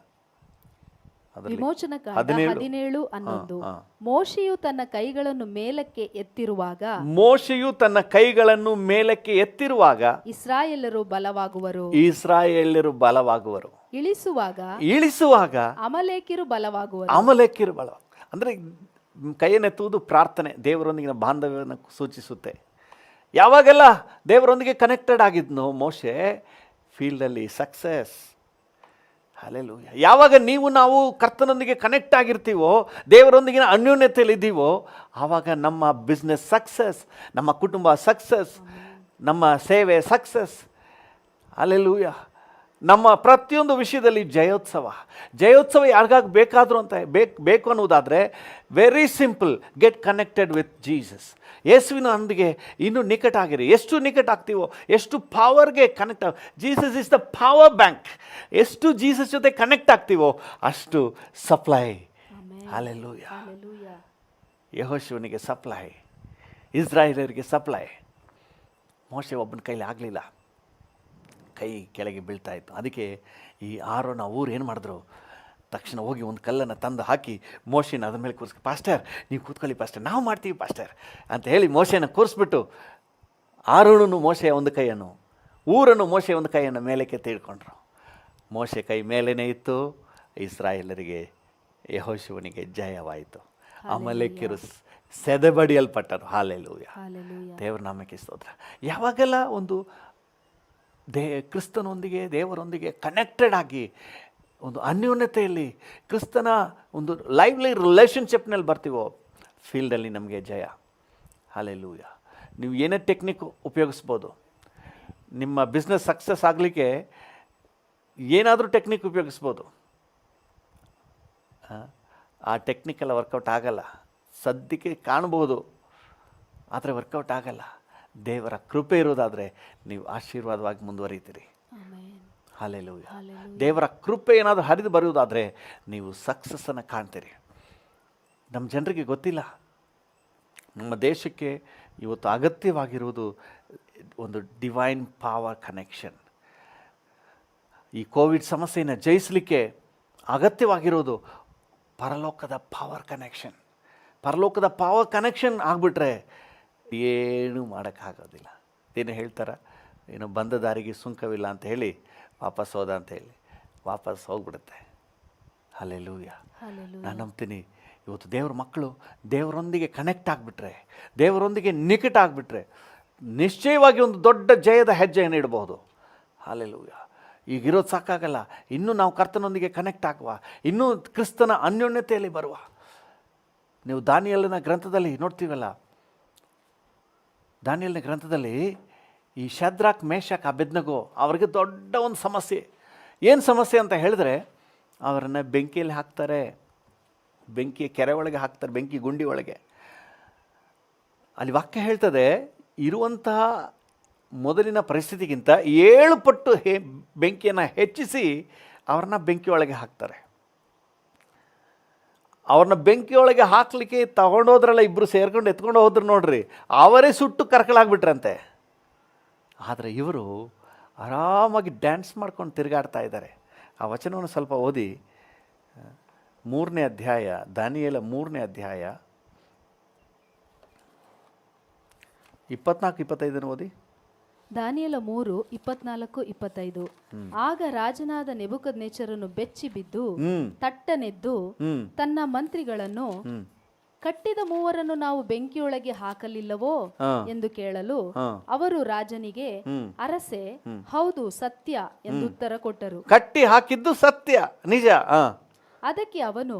ಅದರಲ್ಲಿ ವಿಮೋಚನಕಾಂಡ 17:11. ಹಾ. ಮೋಶೆಯು ತನ್ನ ಕೈಗಳನ್ನು ಮೇಲಕ್ಕೆ ಎತ್ತಿರುವಾಗ ಮೋಶೆಯು ತನ್ನ ಕೈಗಳನ್ನು ಮೇಲಕ್ಕೆ ಎತ್ತಿರುವಾಗ ಇಸ್ರಾಯೇಲರು ಬಲವಾಗುವರು, ಇಸ್ರಾಯೇಲ್ಯರು ಬಲವಾಗುವರು, ಇಳಿಸುವಾಗ ಅಮಲೇಕ್ಯರು ಬಲವಾಗುವರು. ಅಮಲೇಕ್ಯರು ಬಲ ಅಂದರೆ ಕೈಯನ್ನೆತ್ತುವುದು ಪ್ರಾರ್ಥನೆ, ದೇವರೊಂದಿಗಿನ ಬಾಂಧವ್ಯವನ್ನು ಸೂಚಿಸುತ್ತೆ. ಯಾವಾಗೆಲ್ಲ ದೇವರೊಂದಿಗೆ ಕನೆಕ್ಟೆಡ್ ಆಗಿದ್ನೋ ಮೋಶೆ, ಫೀಲ್ಡಲ್ಲಿ ಸಕ್ಸಸ್. ಹಲ್ಲೆಲೂಯಾ. ಯಾವಾಗ ನಾವು ಕರ್ತನೊಂದಿಗೆ ಕನೆಕ್ಟ್ ಆಗಿರ್ತೀವೋ, ದೇವರೊಂದಿಗಿನ ಅನ್ಯೋನ್ಯತೆಯಲ್ಲಿದ್ದೀವೋ, ಆವಾಗ ನಮ್ಮ ಬಿಸ್ನೆಸ್ ಸಕ್ಸಸ್, ನಮ್ಮ ಕುಟುಂಬ ಸಕ್ಸಸ್, ನಮ್ಮ ಸೇವೆ ಸಕ್ಸಸ್. ಹಲ್ಲೆಲೂಯಾ. ನಮ್ಮ ಪ್ರತಿಯೊಂದು ವಿಷಯದಲ್ಲಿ ಜಯೋತ್ಸವ ಯಾರಿಗಾಗಿ ಬೇಕಾದರೂ ಅಂತ ಬೇಕು ಅನ್ನೋದಾದರೆ very simple, get connected with Jesus. ಯೇಸುವಿನೊಂದಿಗೆ ಇನ್ನೂ ನಿಕಟಾಗಿರಿ. ಎಷ್ಟು ನಿಕಟ ಆಗ್ತೀವೋ, ಎಷ್ಟು ಪವರ್ಗೆ connect Jesus is the power bank. ಎಷ್ಟು ಜೀಸಸ್ ಜೊತೆ ಕನೆಕ್ಟ್ ಆಗ್ತೀವೋ ಅಷ್ಟು ಸಪ್ಲೈ. ಹಲ್ಲೆಲೂಯಾ. ಯೆಹೋಶುವನಿಗೆ ಸಪ್ಲೈ, ಇಸ್ರಾಯೇಲರಿಗೆ ಸಪ್ಲೈ. ಮೋಶೆ ಒಬ್ಬನ ಕೈಲಿ ಆಗಲಿಲ್ಲ, ಕೈ ಕೆಳಗೆ ಬೀಳ್ತಾ ಇತ್ತು. ಅದಕ್ಕೆ ಈ ಆರೋನ ಊರು ಏನು ಮಾಡಿದ್ರು, ತಕ್ಷಣ ಹೋಗಿ ಒಂದು ಕಲ್ಲನ್ನು ತಂದು ಹಾಕಿ ಮೋಶೆನ ಅದ್ರ ಮೇಲೆ ಕೂರಿಸಿ, ಪಾಸ್ಟರ್ ನೀವು ಕೂತ್ಕೊಳ್ಳಿ ಪಾಸ್ಟರ್, ನಾವು ಮಾಡ್ತೀವಿ ಪಾಸ್ಟರ್ ಅಂತ ಹೇಳಿ ಮೋಶೆನ ಕೂರಿಸ್ಬಿಟ್ಟು ಆರೋನನು ಮೋಶೆಯ ಒಂದು ಕೈಯನ್ನು, ಊರನ್ನು ಮೋಶೆಯ ಒಂದು ಕೈಯನ್ನು ಮೇಲಕ್ಕೆ ತಿಳ್ಕೊಂಡ್ರು. ಮೋಶೆ ಕೈ ಮೇಲೇ ಇತ್ತು. ಇಸ್ರಾಯೇಲರಿಗೆ ಯೆಹೋಶುವನಿಗೆ ಜಯವಾಯಿತು. ಅಮಲೇಕ್ಯರು ಸೆದೆಬಡಿಯಲ್ಪಟ್ಟರು. ಹಲ್ಲೆಲೂಯಾ. ದೇವರ ನಾಮಕ್ಕೆ ಸ್ತೋತ್ರ. ಯಾವಾಗೆಲ್ಲ ಒಂದು ಕ್ರಿಸ್ತನೊಂದಿಗೆ, ದೇವರೊಂದಿಗೆ ಕನೆಕ್ಟೆಡ್ ಆಗಿ ಒಂದು ಅನ್ಯೋನ್ಯತೆಯಲ್ಲಿ ಕ್ರಿಸ್ತನ ಒಂದು ಲೈವ್ಲಿ ರಿಲೇಷನ್ಶಿಪ್ನಲ್ಲಿ ಬರ್ತೀವೋ, ಫೀಲ್ಡಲ್ಲಿ ನಮಗೆ ಜಯ. ಹಲ್ಲೆಲೂಯಾ. ನೀವು ಏನೇ ಟೆಕ್ನಿಕ್ ಉಪಯೋಗಿಸ್ಬೋದು. ನಿಮ್ಮ ಬಿಸ್ನೆಸ್ ಸಕ್ಸಸ್ ಆಗಲಿಕ್ಕೆ ಏನಾದರೂ ಟೆಕ್ನಿಕ್ ಉಪಯೋಗಿಸ್ಬೋದು. ಆ ಟೆಕ್ನಿಕೆಲ್ಲ ವರ್ಕೌಟ್ ಆಗಲ್ಲ. ಸದ್ಯಕ್ಕೆ ಕಾಣ್ಬೋದು, ಆದರೆ ವರ್ಕೌಟ್ ಆಗಲ್ಲ. ದೇವರ ಕೃಪೆ ಇರೋದಾದರೆ ನೀವು ಆಶೀರ್ವಾದವಾಗಿ ಮುಂದುವರಿತೀರಿ. ಹಲ್ಲೆಲೂಯಾ. ದೇವರ ಕೃಪೆ ಏನಾದರೂ ಹರಿದು ಬರುವುದಾದರೆ ನೀವು ಸಕ್ಸಸ್ಸನ್ನು ಕಾಣ್ತೀರಿ. ನಮ್ಮ ಜನರಿಗೆ ಗೊತ್ತಿಲ್ಲ. ನಮ್ಮ ದೇಶಕ್ಕೆ ಇವತ್ತು ಅಗತ್ಯವಾಗಿರುವುದು ಒಂದು ಡಿವೈನ್ ಪವರ್ ಕನೆಕ್ಷನ್. ಈ ಕೋವಿಡ್ ಸಮಸ್ಯೆಯನ್ನು ಜಯಿಸಲಿಕ್ಕೆ ಅಗತ್ಯವಾಗಿರೋದು ಪರಲೋಕದ ಪವರ್ ಕನೆಕ್ಷನ್. ಪರಲೋಕದ ಪವರ್ ಕನೆಕ್ಷನ್ ಆಗಿಬಿಟ್ರೆ ಏನೂ ಮಾಡೋಕ್ಕಾಗೋದಿಲ್ಲ. ಏನು ಹೇಳ್ತಾರ, ಏನು ಬಂದ ದಾರಿಗೆ ಸುಂಕವಿಲ್ಲ ಅಂತ ಹೇಳಿ ವಾಪಸ್ ಹೋದ ಅಂತ ಹೇಳಿ ವಾಪಸ್ ಹೋಗ್ಬಿಡುತ್ತೆ. ಹಲ್ಲೆಲೂಯಾ. ನಾನು ನಂಬ್ತೀನಿ ಇವತ್ತು ದೇವ್ರ ಮಕ್ಕಳು ದೇವರೊಂದಿಗೆ ಕನೆಕ್ಟ್ ಆಗಿಬಿಟ್ರೆ, ದೇವರೊಂದಿಗೆ ನಿಕಟ ಆಗಿಬಿಟ್ರೆ ನಿಶ್ಚಯವಾಗಿ ಒಂದು ದೊಡ್ಡ ಜಯದ ಹೆಜ್ಜೆಯನ್ನು ಇಡಬಹುದು. ಹಲ್ಲೆಲೂಯಾ. ಈಗಿರೋದು ಸಾಕಾಗಲ್ಲ, ಇನ್ನೂ ನಾವು ಕರ್ತನೊಂದಿಗೆ ಕನೆಕ್ಟ್ ಆಗುವ, ಇನ್ನೂ ಕ್ರಿಸ್ತನ ಅನ್ಯೋನ್ಯತೆಯಲ್ಲಿ ಬರುವ. ನೀವು ದಾನಿಯೇಲನ ಗ್ರಂಥದಲ್ಲಿ ನೋಡ್ತೀವಲ್ಲ, ದಾನಿಯೇಲನ ಗ್ರಂಥದಲ್ಲಿ ಈ ಶದ್ರಾಕ್, ಮೇಷಕ್, ಅಬೇದ್ನೆಗೋ ಅವರಿಗೆ ದೊಡ್ಡ ಒಂದು ಸಮಸ್ಯೆ. ಏನು ಸಮಸ್ಯೆ ಅಂತ ಹೇಳಿದ್ರೆ, ಅವರನ್ನು ಬೆಂಕಿಯಲ್ಲಿ ಹಾಕ್ತಾರೆ, ಬೆಂಕಿಯ ಕೆರೆ ಒಳಗೆ ಹಾಕ್ತಾರೆ, ಬೆಂಕಿ ಗುಂಡಿ ಒಳಗೆ. ಅಲ್ಲಿ ವಾಕ್ಯ ಹೇಳ್ತದೆ, ಇರುವಂತಹ ಮೊದಲಿನ ಪರಿಸ್ಥಿತಿಗಿಂತ 7 ಪಟ್ಟು ಬೆಂಕಿಯನ್ನು ಹೆಚ್ಚಿಸಿ ಅವ್ರನ್ನ ಬೆಂಕಿಯೊಳಗೆ ಹಾಕ್ತಾರೆ. ಅವ್ರನ್ನ ಬೆಂಕಿಯೊಳಗೆ ಹಾಕಲಿಕ್ಕೆ ತಗೊಂಡೋದ್ರಲ್ಲ, ಇಬ್ಬರು ಸೇರ್ಕೊಂಡು ಎತ್ಕೊಂಡು ಹೋದ್ರು ನೋಡ್ರಿ, ಅವರೇ ಸುಟ್ಟು ಕರ್ಕಲಾಗ್ಬಿಟ್ರಂತೆ. ಆದರೆ ಇವರು ಆರಾಮಾಗಿ ಡ್ಯಾನ್ಸ್ ಮಾಡ್ಕೊಂಡು ತಿರುಗಾಡ್ತಾ ಇದ್ದಾರೆ. ಆ ವಚನವನ್ನು ಸ್ವಲ್ಪ ಓದಿ. 3ನೇ ಅಧ್ಯಾಯ, ದಾನಿಯೇಲ 3ನೇ ಅಧ್ಯಾಯ 24-25 ಓದಿ. ದಾನಿಯೇಲ 3:24-25. ಆಗ ರಾಜನಾದ ನೆಬೂಕದ್ನೆಚ್ಚರನು ಬೆಚ್ಚಿ ಬಿದ್ದು ತಟ್ಟನೆದ್ದು ತನ್ನ ಮಂತ್ರಿಗಳನ್ನು, ಕಟ್ಟಿದ ಮೂವರನ್ನು ನಾವು ಬೆಂಕಿಯೊಳಗೆ ಹಾಕಲಿಲ್ಲವೋ ಎಂದು ಕೇಳಲು ಅವರು ರಾಜನಿಗೆ, ಅರಸೆ, ಹೌದು ಸತ್ಯ ಎಂದು ಉತ್ತರ ಕೊಟ್ಟರು. ಕಟ್ಟಿ ಹಾಕಿದ್ದು ಸತ್ಯ, ನಿಜ. ಅದಕ್ಕೆ ಅವನು,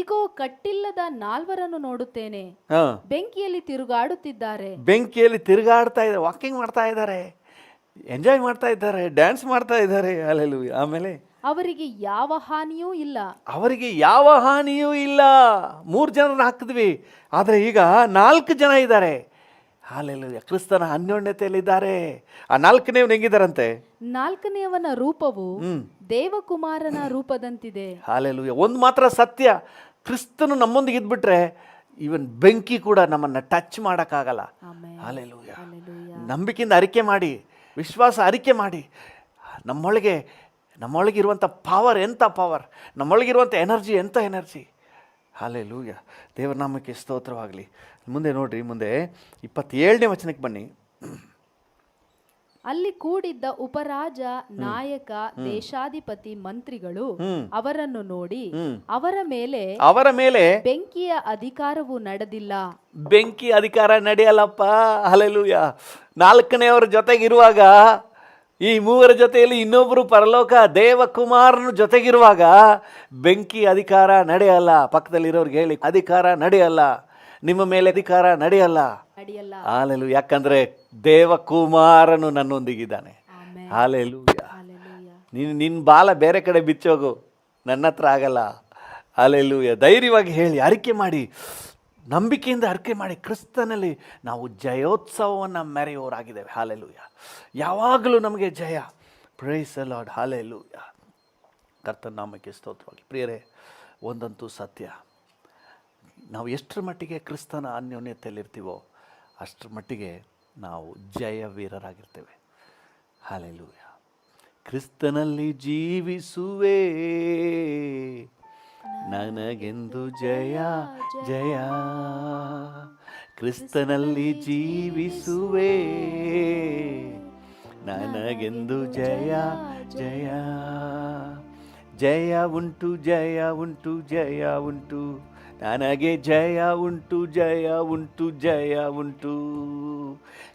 ಈಗೋ ಕಟ್ಟಿಲ್ಲದ 4 ನೋಡುತ್ತೇನೆ, ಬೆಂಕಿಯಲ್ಲಿ ತಿರುಗಾಡುತ್ತಿದ್ದಾರೆ. ಬೆಂಕಿಯಲ್ಲಿ ತಿರುಗಾಡ್ತಾ ಇದ್ದಾರೆ, ವಾಕಿಂಗ್ ಮಾಡ್ತಾ ಇದ್ದಾರೆ, ಎಂಜಾಯ್ ಮಾಡ್ತಾ ಇದ್ದಾರೆ, ಡ್ಯಾನ್ಸ್ ಮಾಡ್ತಾ ಇದ್ದಾರೆ. ಹಲ್ಲೆಲೂಯಾ. ಆಮೇಲೆ ಅವರಿಗೆ ಯಾವ ಹಾನಿಯೂ ಇಲ್ಲ. ಅವರಿಗೆ ಯಾವ ಹಾನಿಯೂ ಇಲ್ಲ. 3 ಜನರನ್ನ ಹಾಕಿದ್ವಿ, ಆದರೆ ಈಗ 4 ಜನ ಇದ್ದಾರೆ. ಹಲ್ಲೆಲೂಯಾ. ಕ್ರಿಸ್ತನ ಅನ್ಯೋನ್ಯತೆಯಲ್ಲಿದ್ದಾರೆ. ಆ 4ನೇವನು ಹೆಂಗಿದಾರಂತೆ? 4ನೇಯವನ ರೂಪವು ದೇವಕುಮಾರನ ರೂಪದಂತಿದೆ. ಹಲ್ಲೆಲೂಯಾ. ಒಂದು ಮಾತ್ರ ಸತ್ಯ, ಕ್ರಿಸ್ತನು ನಮ್ಮೊಂದಿಗೆ ಇದ್ಬಿಟ್ರೆ ಇವನ್ ಬೆಂಕಿ ಕೂಡ ನಮ್ಮನ್ನು ಟಚ್ ಮಾಡೋಕ್ಕಾಗಲ್ಲ. ಹಲ್ಲೆಲೂಯಾ. ನಂಬಿಕೆಯಿಂದ ಅರಿಕೆ ಮಾಡಿ, ವಿಶ್ವಾಸ ಅರಿಕೆ ಮಾಡಿ, ನಮ್ಮೊಳಗೆ ನಮ್ಮೊಳಗಿರುವಂಥ ಪವರ್ ಎಂಥ ಪವರ್, ನಮ್ಮೊಳಗಿರುವಂಥ ಎನರ್ಜಿ ಎಂಥ ಎನರ್ಜಿ. ಹಲ್ಲೆಲೂಯ, ದೇವರ ನಾಮಕ್ಕೆ ಸ್ತೋತ್ರವಾಗಲಿ. ಮುಂದೆ ನೋಡ್ರಿ, ಮುಂದೆ 27ನೇ ವಚನಕ್ಕೆ ಬನ್ನಿ. ಅಲ್ಲಿ ಕೂಡಿದ್ದ ಉಪರಾಜ, ನಾಯಕ, ದೇಶಾಧಿಪತಿ, ಮಂತ್ರಿಗಳು ಅವರನ್ನು ನೋಡಿ ಅವರ ಮೇಲೆ ಬೆಂಕಿಯ ಅಧಿಕಾರವು ನಡೆದಿಲ್ಲ. ಬೆಂಕಿ ಅಧಿಕಾರ ನಡೆಯಲ್ಲಪ್ಪ. ಹಲ್ಲೆಲೂಯ. 4ನೇಯವರ ಜೊತೆಗಿರುವಾಗ, ಈ 3 ಜೊತೆಯಲ್ಲಿ ಇನ್ನೊಬ್ಬರು ಪರಲೋಕ ದೇವಕುಮಾರನ ಜೊತೆಗಿರುವಾಗ ಬೆಂಕಿ ಅಧಿಕಾರ ನಡೆಯಲ್ಲ. ಪಕ್ಕದಲ್ಲಿರೋರ್ಗೆ ಹೇಳಿ, ಅಧಿಕಾರ ನಡೆಯಲ್ಲ, ನಿಮ್ಮ ಮೇಲೆ ಅಧಿಕಾರ ನಡೆಯಲ್ಲ. ಹಾಲೆಲೂಯ. ಯಾಕಂದ್ರೆ ದೇವಕುಮಾರನು ನನ್ನೊಂದಿಗಿದ್ದಾನೆ. ಹಾಲೆಲೂಯ. ನಿನ್ನ ಬಾಲ ಬೇರೆ ಕಡೆ ಬಿಚ್ಚೋಗು, ನನ್ನ ಹತ್ರ ಆಗಲ್ಲ. ಹಾಲೆಲೂಯ. ಧೈರ್ಯವಾಗಿ ಹೇಳಿ, ಅರಿಕೆ ಮಾಡಿ, ನಂಬಿಕೆಯಿಂದ ಅರಿಕೆ ಮಾಡಿ, ಕ್ರಿಸ್ತನಲ್ಲಿ ನಾವು ಜಯೋತ್ಸವವನ್ನು ಮೆರೆಯೋರಾಗಿದ್ದೇವೆ. ಹಾಲೆಲೂಯ. ಯಾವಾಗಲೂ ನಮಗೆ ಜಯ. Praise the Lord. ಹಾಲೆಲೂಯ. ಕರ್ತನ ನಾಮಕ್ಕೆ ಸ್ತೋತ್ರವಾಗಿ. ಪ್ರಿಯರೇ, ಒಂದಂತೂ ಸತ್ಯ, ನಾವು ಎಷ್ಟರ ಮಟ್ಟಿಗೆ ಕ್ರಿಸ್ತನ ಅನ್ಯೋನ್ಯತೆಯಲ್ಲಿರ್ತೀವೋ ಅಷ್ಟರ ಮಟ್ಟಿಗೆ ನಾವು ಜಯವೀರರಾಗಿರ್ತೇವೆ. ಹಾಲೆಲೂಯ. ಕ್ರಿಸ್ತನಲ್ಲಿ ಜೀವಿಸುವೆ, ನನಗೆಂದು ಜಯ ಜಯ. ಕ್ರಿಸ್ತನಲ್ಲಿ ಜೀವಿಸುವೆ, ನನಗೆಂದು ಜಯ ಜಯ. ಜಯ ಉಂಟು, ಜಯ ಉಂಟು, ಜಯ ಉಂಟು, ನನಗೆ ಜಯ ಉಂಟು, ಜಯ ಉಂಟು, ಜಯ ಉಂಟು.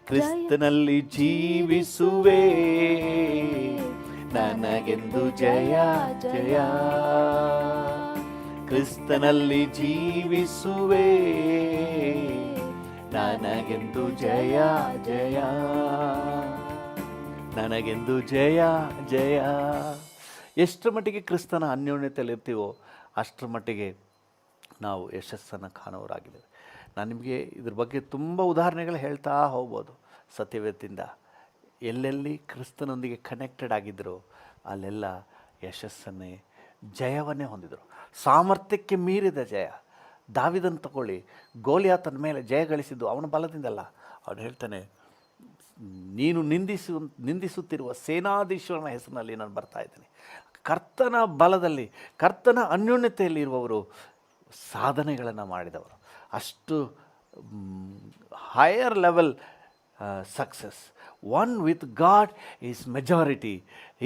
ಕ್ರಿಸ್ತನಲ್ಲಿ ಜೀವಿಸುವೆ, ನನಗೆಂದು ಜಯ ಜಯ. ಕ್ರಿಸ್ತನಲ್ಲಿ ಜೀವಿಸುವೆ, ನನಗೆಂದು ಜಯ ಜಯ, ನನಗೆಂದು ಜಯ ಜಯ. ಎಷ್ಟರ ಮಟ್ಟಿಗೆ ಕ್ರಿಸ್ತನ ಅನ್ಯೋನ್ಯತೆಯಲ್ಲಿರ್ತೀವೋ ಅಷ್ಟರ ಮಟ್ಟಿಗೆ ನಾವು ಯಶಸ್ಸನ್ನು ಕಾಣೋರಾಗಿದ್ದೇವೆ. ನಾನು ನಿಮಗೆ ಇದ್ರ ಬಗ್ಗೆ ತುಂಬ ಉದಾಹರಣೆಗಳು ಹೇಳ್ತಾ ಹೋಗ್ಬೋದು. ಸತ್ಯವೇದದಿಂದ ಎಲ್ಲೆಲ್ಲಿ ಕ್ರಿಸ್ತನೊಂದಿಗೆ ಕನೆಕ್ಟೆಡ್ ಆಗಿದ್ದರು ಅಲ್ಲೆಲ್ಲ ಯಶಸ್ಸನ್ನೇ, ಜಯವನ್ನೇ ಹೊಂದಿದರು. ಸಾಮರ್ಥ್ಯಕ್ಕೆ ಮೀರಿದ ಜಯ. ದಾವೀದನ ತಗೊಳ್ಳಿ, ಗೋಲಿಯಾತನ ಮೇಲೆ ಜಯ ಗಳಿಸಿದ್ದು ಅವನ ಬಲದಿಂದಲ್ಲ. ಅವನು ಹೇಳ್ತಾನೆ, ನೀನು ನಿಂದಿಸುತ್ತಿರುವ ಸೇನಾಧೀಶ್ವರನ ಹೆಸರಿನಲ್ಲಿ ನಾನು ಬರ್ತಾ ಇದ್ದೀನಿ. ಕರ್ತನ ಬಲದಲ್ಲಿ, ಕರ್ತನ ಅನ್ಯೋನ್ಯತೆಯಲ್ಲಿ ಇರುವವರು ಸಾಧನೆಗಳನ್ನು ಮಾಡಿದವರು. ಅಷ್ಟು higher level success. One with God is majority,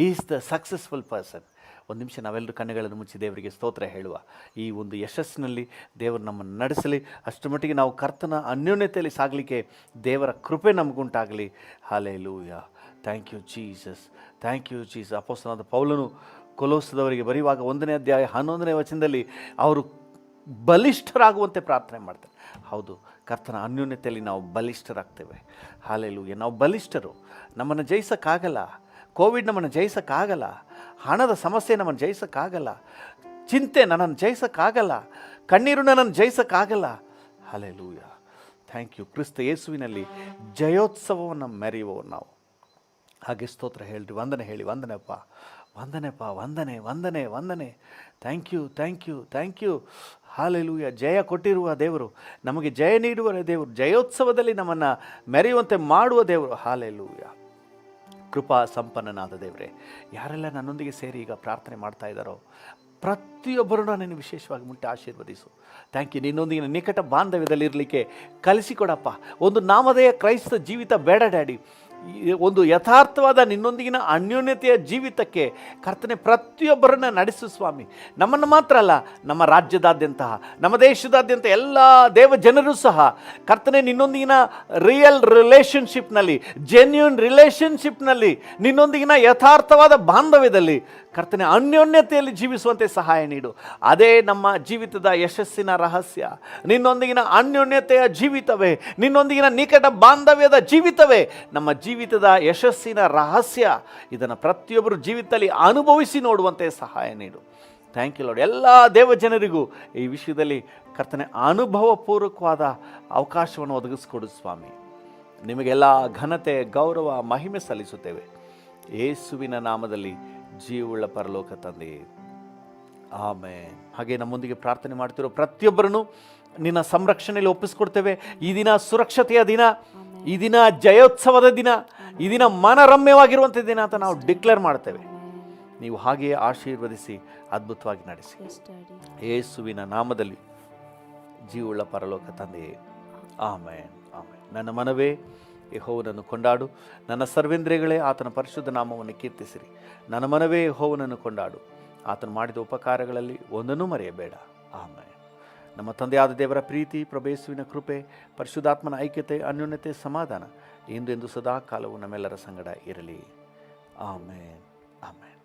is the successful person. ಒಂದು ನಿಮಿಷ ನಾವೆಲ್ಲರೂ ಕಣ್ಣುಗಳನ್ನು ಮುಚ್ಚಿ ದೇವರಿಗೆ ಸ್ತೋತ್ರ ಹೇಳುವ. ಈ ಒಂದು ಯಶಸ್ಸಿನಲ್ಲಿ ದೇವರು ನಮ್ಮನ್ನು ನಡೆಸಲಿ. ಅಷ್ಟರ ಮಟ್ಟಿಗೆ ನಾವು ಕರ್ತನ ಅನ್ಯೋನ್ಯತೆಯಲ್ಲಿ ಸಾಗಲಿಕ್ಕೆ ದೇವರ ಕೃಪೆ ನಮಗುಂಟಾಗಲಿ. Hallelujah. Thank you Jesus, thank you Jesus. ಅಪೊಸ್ತಲನಾದ ಪೌಲನು ಕೊಲೋಸದವರಿಗೆ ಬರೆಯುವಾಗ 1ನೇ ಅಧ್ಯಾಯ 11ನೇ ವಚನದಲ್ಲಿ ಅವರು ಬಲಿಷ್ಠರಾಗುವಂತೆ ಪ್ರಾರ್ಥನೆ ಮಾಡ್ತಾರೆ. ಹೌದು, ಕರ್ತನ ಅನ್ಯೋನ್ಯತೆಯಲ್ಲಿ ನಾವು ಬಲಿಷ್ಠರಾಗ್ತೇವೆ. ಹಾಲೆಲೂಯ. ನಾವು ಬಲಿಷ್ಠರು. ನಮ್ಮನ್ನು ಜಯಿಸೋಕ್ಕಾಗಲ್ಲ. ಕೋವಿಡ್ ನಮ್ಮನ್ನು ಜಯಿಸೋಕ್ಕಾಗಲ್ಲ. ಹಣದ ಸಮಸ್ಯೆ ನಮ್ಮನ್ನು ಜಯಿಸೋಕ್ಕಾಗಲ್ಲ. ಚಿಂತೆ ನನ್ನನ್ನು ಜಯಿಸೋಕ್ಕಾಗಲ್ಲ. ಕಣ್ಣೀರು ನನ್ನನ್ನು ಜಯಿಸೋಕ್ಕಾಗಲ್ಲ. ಹಾಲೆಲೂಯ. Thank you. ಕ್ರಿಸ್ತ ಯೇಸುವಿನಲ್ಲಿ ಜಯೋತ್ಸವವನ್ನು ಮೆರೆಯುವವರು ನಾವು. ಹಾಗೆ ಸ್ತೋತ್ರ ಹೇಳ್ರಿ, ವಂದನೆ ಹೇಳಿ, ವಂದನೆಪ್ಪ, ವಂದನೆಪ್ಪ, ವಂದನೆ, ವಂದನೆ, ವಂದನೆ. Thank you, thank you, thank you. Hallelujah. ಜಯ ಕೊಟ್ಟಿರುವ ದೇವರು, ನಮಗೆ ಜಯ ನೀಡುವ ದೇವರು, ಜಯೋತ್ಸವದಲ್ಲಿ ನಮ್ಮನ್ನು ಮೆರೆಯುವಂತೆ ಮಾಡುವ ದೇವರು. ಹಾಲೆಲೂಯ. ಕೃಪಾ ಸಂಪನ್ನನಾದ ದೇವರೇ, ಯಾರೆಲ್ಲ ನನ್ನೊಂದಿಗೆ ಸೇರಿ ಈಗ ಪ್ರಾರ್ಥನೆ ಮಾಡ್ತಾ ಇದ್ದಾರೋ ಪ್ರತಿಯೊಬ್ಬರನ್ನು ನಾನು ವಿಶೇಷವಾಗಿ ಮುಟ್ಟಿ ಆಶೀರ್ವದಿಸು. Thank you. ನಿನ್ನೊಂದಿಗೆ ನಿಕಟ ಬಾಂಧವ್ಯದಲ್ಲಿರಲಿಕ್ಕೆ ಕಲಿಸಿಕೊಡಪ್ಪ. ಒಂದು ನಾಮಧೇಯ ಕ್ರೈಸ್ತ ಜೀವಿತ ಬೇಡ ಡ್ಯಾಡಿ. ಒಂದು ಯಥಾರ್ಥವಾದ ನಿನ್ನೊಂದಿಗಿನ ಅನ್ಯೋನ್ಯತೆಯ ಜೀವಿತಕ್ಕೆ ಕರ್ತನೆ ಪ್ರತಿಯೊಬ್ಬರನ್ನ ನಡೆಸು ಸ್ವಾಮಿ. ನಮ್ಮನ್ನು ಮಾತ್ರ ಅಲ್ಲ, ನಮ್ಮ ರಾಜ್ಯದಾದ್ಯಂತ, ನಮ್ಮ ದೇಶದಾದ್ಯಂತ ಎಲ್ಲ ದೇವ ಜನರು ಸಹ ಕರ್ತನೆ ನಿನ್ನೊಂದಿಗಿನ ರಿಯಲ್ ರಿಲೇಷನ್ಶಿಪ್ನಲ್ಲಿ, ಜೆನ್ಯೂನ್ ರಿಲೇಷನ್ಶಿಪ್ನಲ್ಲಿ, ನಿನ್ನೊಂದಿಗಿನ ಯಥಾರ್ಥವಾದ ಬಾಂಧವ್ಯದಲ್ಲಿ ಕರ್ತನೆ ಅನ್ಯೋನ್ಯತೆಯಲ್ಲಿ ಜೀವಿಸುವಂತೆ ಸಹಾಯ ನೀಡು. ಅದೇ ನಮ್ಮ ಜೀವಿತದ ಯಶಸ್ಸಿನ ರಹಸ್ಯ. ನಿನ್ನೊಂದಿಗಿನ ಅನ್ಯೋನ್ಯತೆಯ ಜೀವಿತವೇ, ನಿನ್ನೊಂದಿಗಿನ ನಿಕಟ ಬಾಂಧವ್ಯದ ಜೀವಿತವೇ ನಮ್ಮ ಜೀವಿತದ ಯಶಸ್ಸಿನ ರಹಸ್ಯ. ಇದನ್ನು ಪ್ರತಿಯೊಬ್ಬರು ಜೀವಿತದಲ್ಲಿ ಅನುಭವಿಸಿ ನೋಡುವಂತೆ ಸಹಾಯ ನೀಡು. Thank you lord. ಎಲ್ಲ ದೇವಜನರಿಗೂ ಈ ವಿಷಯದಲ್ಲಿ ಕರ್ತನೆ ಅನುಭವಪೂರ್ವಕವಾದ ಅವಕಾಶವನ್ನು ಒದಗಿಸ್ಕೊಡು ಸ್ವಾಮಿ. ನಿಮಗೆಲ್ಲ ಘನತೆ, ಗೌರವ, ಮಹಿಮೆ ಸಲ್ಲಿಸುತ್ತೇವೆ ಯೇಸುವಿನ ನಾಮದಲ್ಲಿ, ಜೀವವುಳ್ಳ ಪರಲೋಕ ತಂದೆ, ಆಮೆನ್. ಹಾಗೆ ನಮ್ಮೊಂದಿಗೆ ಪ್ರಾರ್ಥನೆ ಮಾಡ್ತಿರೋ ಪ್ರತಿಯೊಬ್ಬರನ್ನು ನಿನ್ನ ಸಂರಕ್ಷಣೆಯಲ್ಲಿ ಒಪ್ಪಿಸ್ಕೊಡ್ತೇವೆ. ಈ ದಿನ ಸುರಕ್ಷತೆಯ ದಿನ, ಈ ದಿನ ಜಯೋತ್ಸವದ ದಿನ, ಈ ದಿನ ಮನರಮ್ಯವಾಗಿರುವಂಥ ದಿನ ಅಂತ ನಾವು ಡಿಕ್ಲೇರ್ ಮಾಡ್ತೇವೆ. ನೀವು ಹಾಗೆಯೇ ಆಶೀರ್ವದಿಸಿ ಅದ್ಭುತವಾಗಿ ನಡೆಸಿ. Yes, Daddy. ಯೇಸುವಿನ ನಾಮದಲ್ಲಿ ಜೀವವುಳ್ಳ ಪರಲೋಕ ತಂದೆಯೇ, ಆಮೆನ್, ಆಮೆನ್. ನನ್ನ ಮನವೇ ಯೆಹೋವನನ್ನು ಕೊಂಡಾಡು, ನನ್ನ ಸರ್ವೇಂದ್ರಿಯಗಳೇ ಆತನ ಪರಿಶುದ್ಧ ನಾಮವನ್ನು ಕೀರ್ತಿಸಿರಿ. ನನ್ನ ಮನವೇ ಯೆಹೋವನನ್ನು ಕೊಂಡಾಡು, ಆತನು ಮಾಡಿದ ಉಪಕಾರಗಳಲ್ಲಿ ಒಂದನ್ನೂ ಮರೆಯಬೇಡ. ಆಮೆನ್. ನಮ್ಮ ತಂದೆಯಾದ ದೇವರ ಪ್ರೀತಿ, ಪ್ರಭು ಯೇಸುವಿನ ಕೃಪೆ, ಪರಿಶುದ್ಧಾತ್ಮನ ಐಕ್ಯತೆ, ಅನ್ಯೋನ್ಯತೆ, ಸಮಾಧಾನ ಇಂದು ಸದಾ ಕಾಲವು ನಮ್ಮೆಲ್ಲರ ಸಂಗಡ ಇರಲಿ. Amen, amen.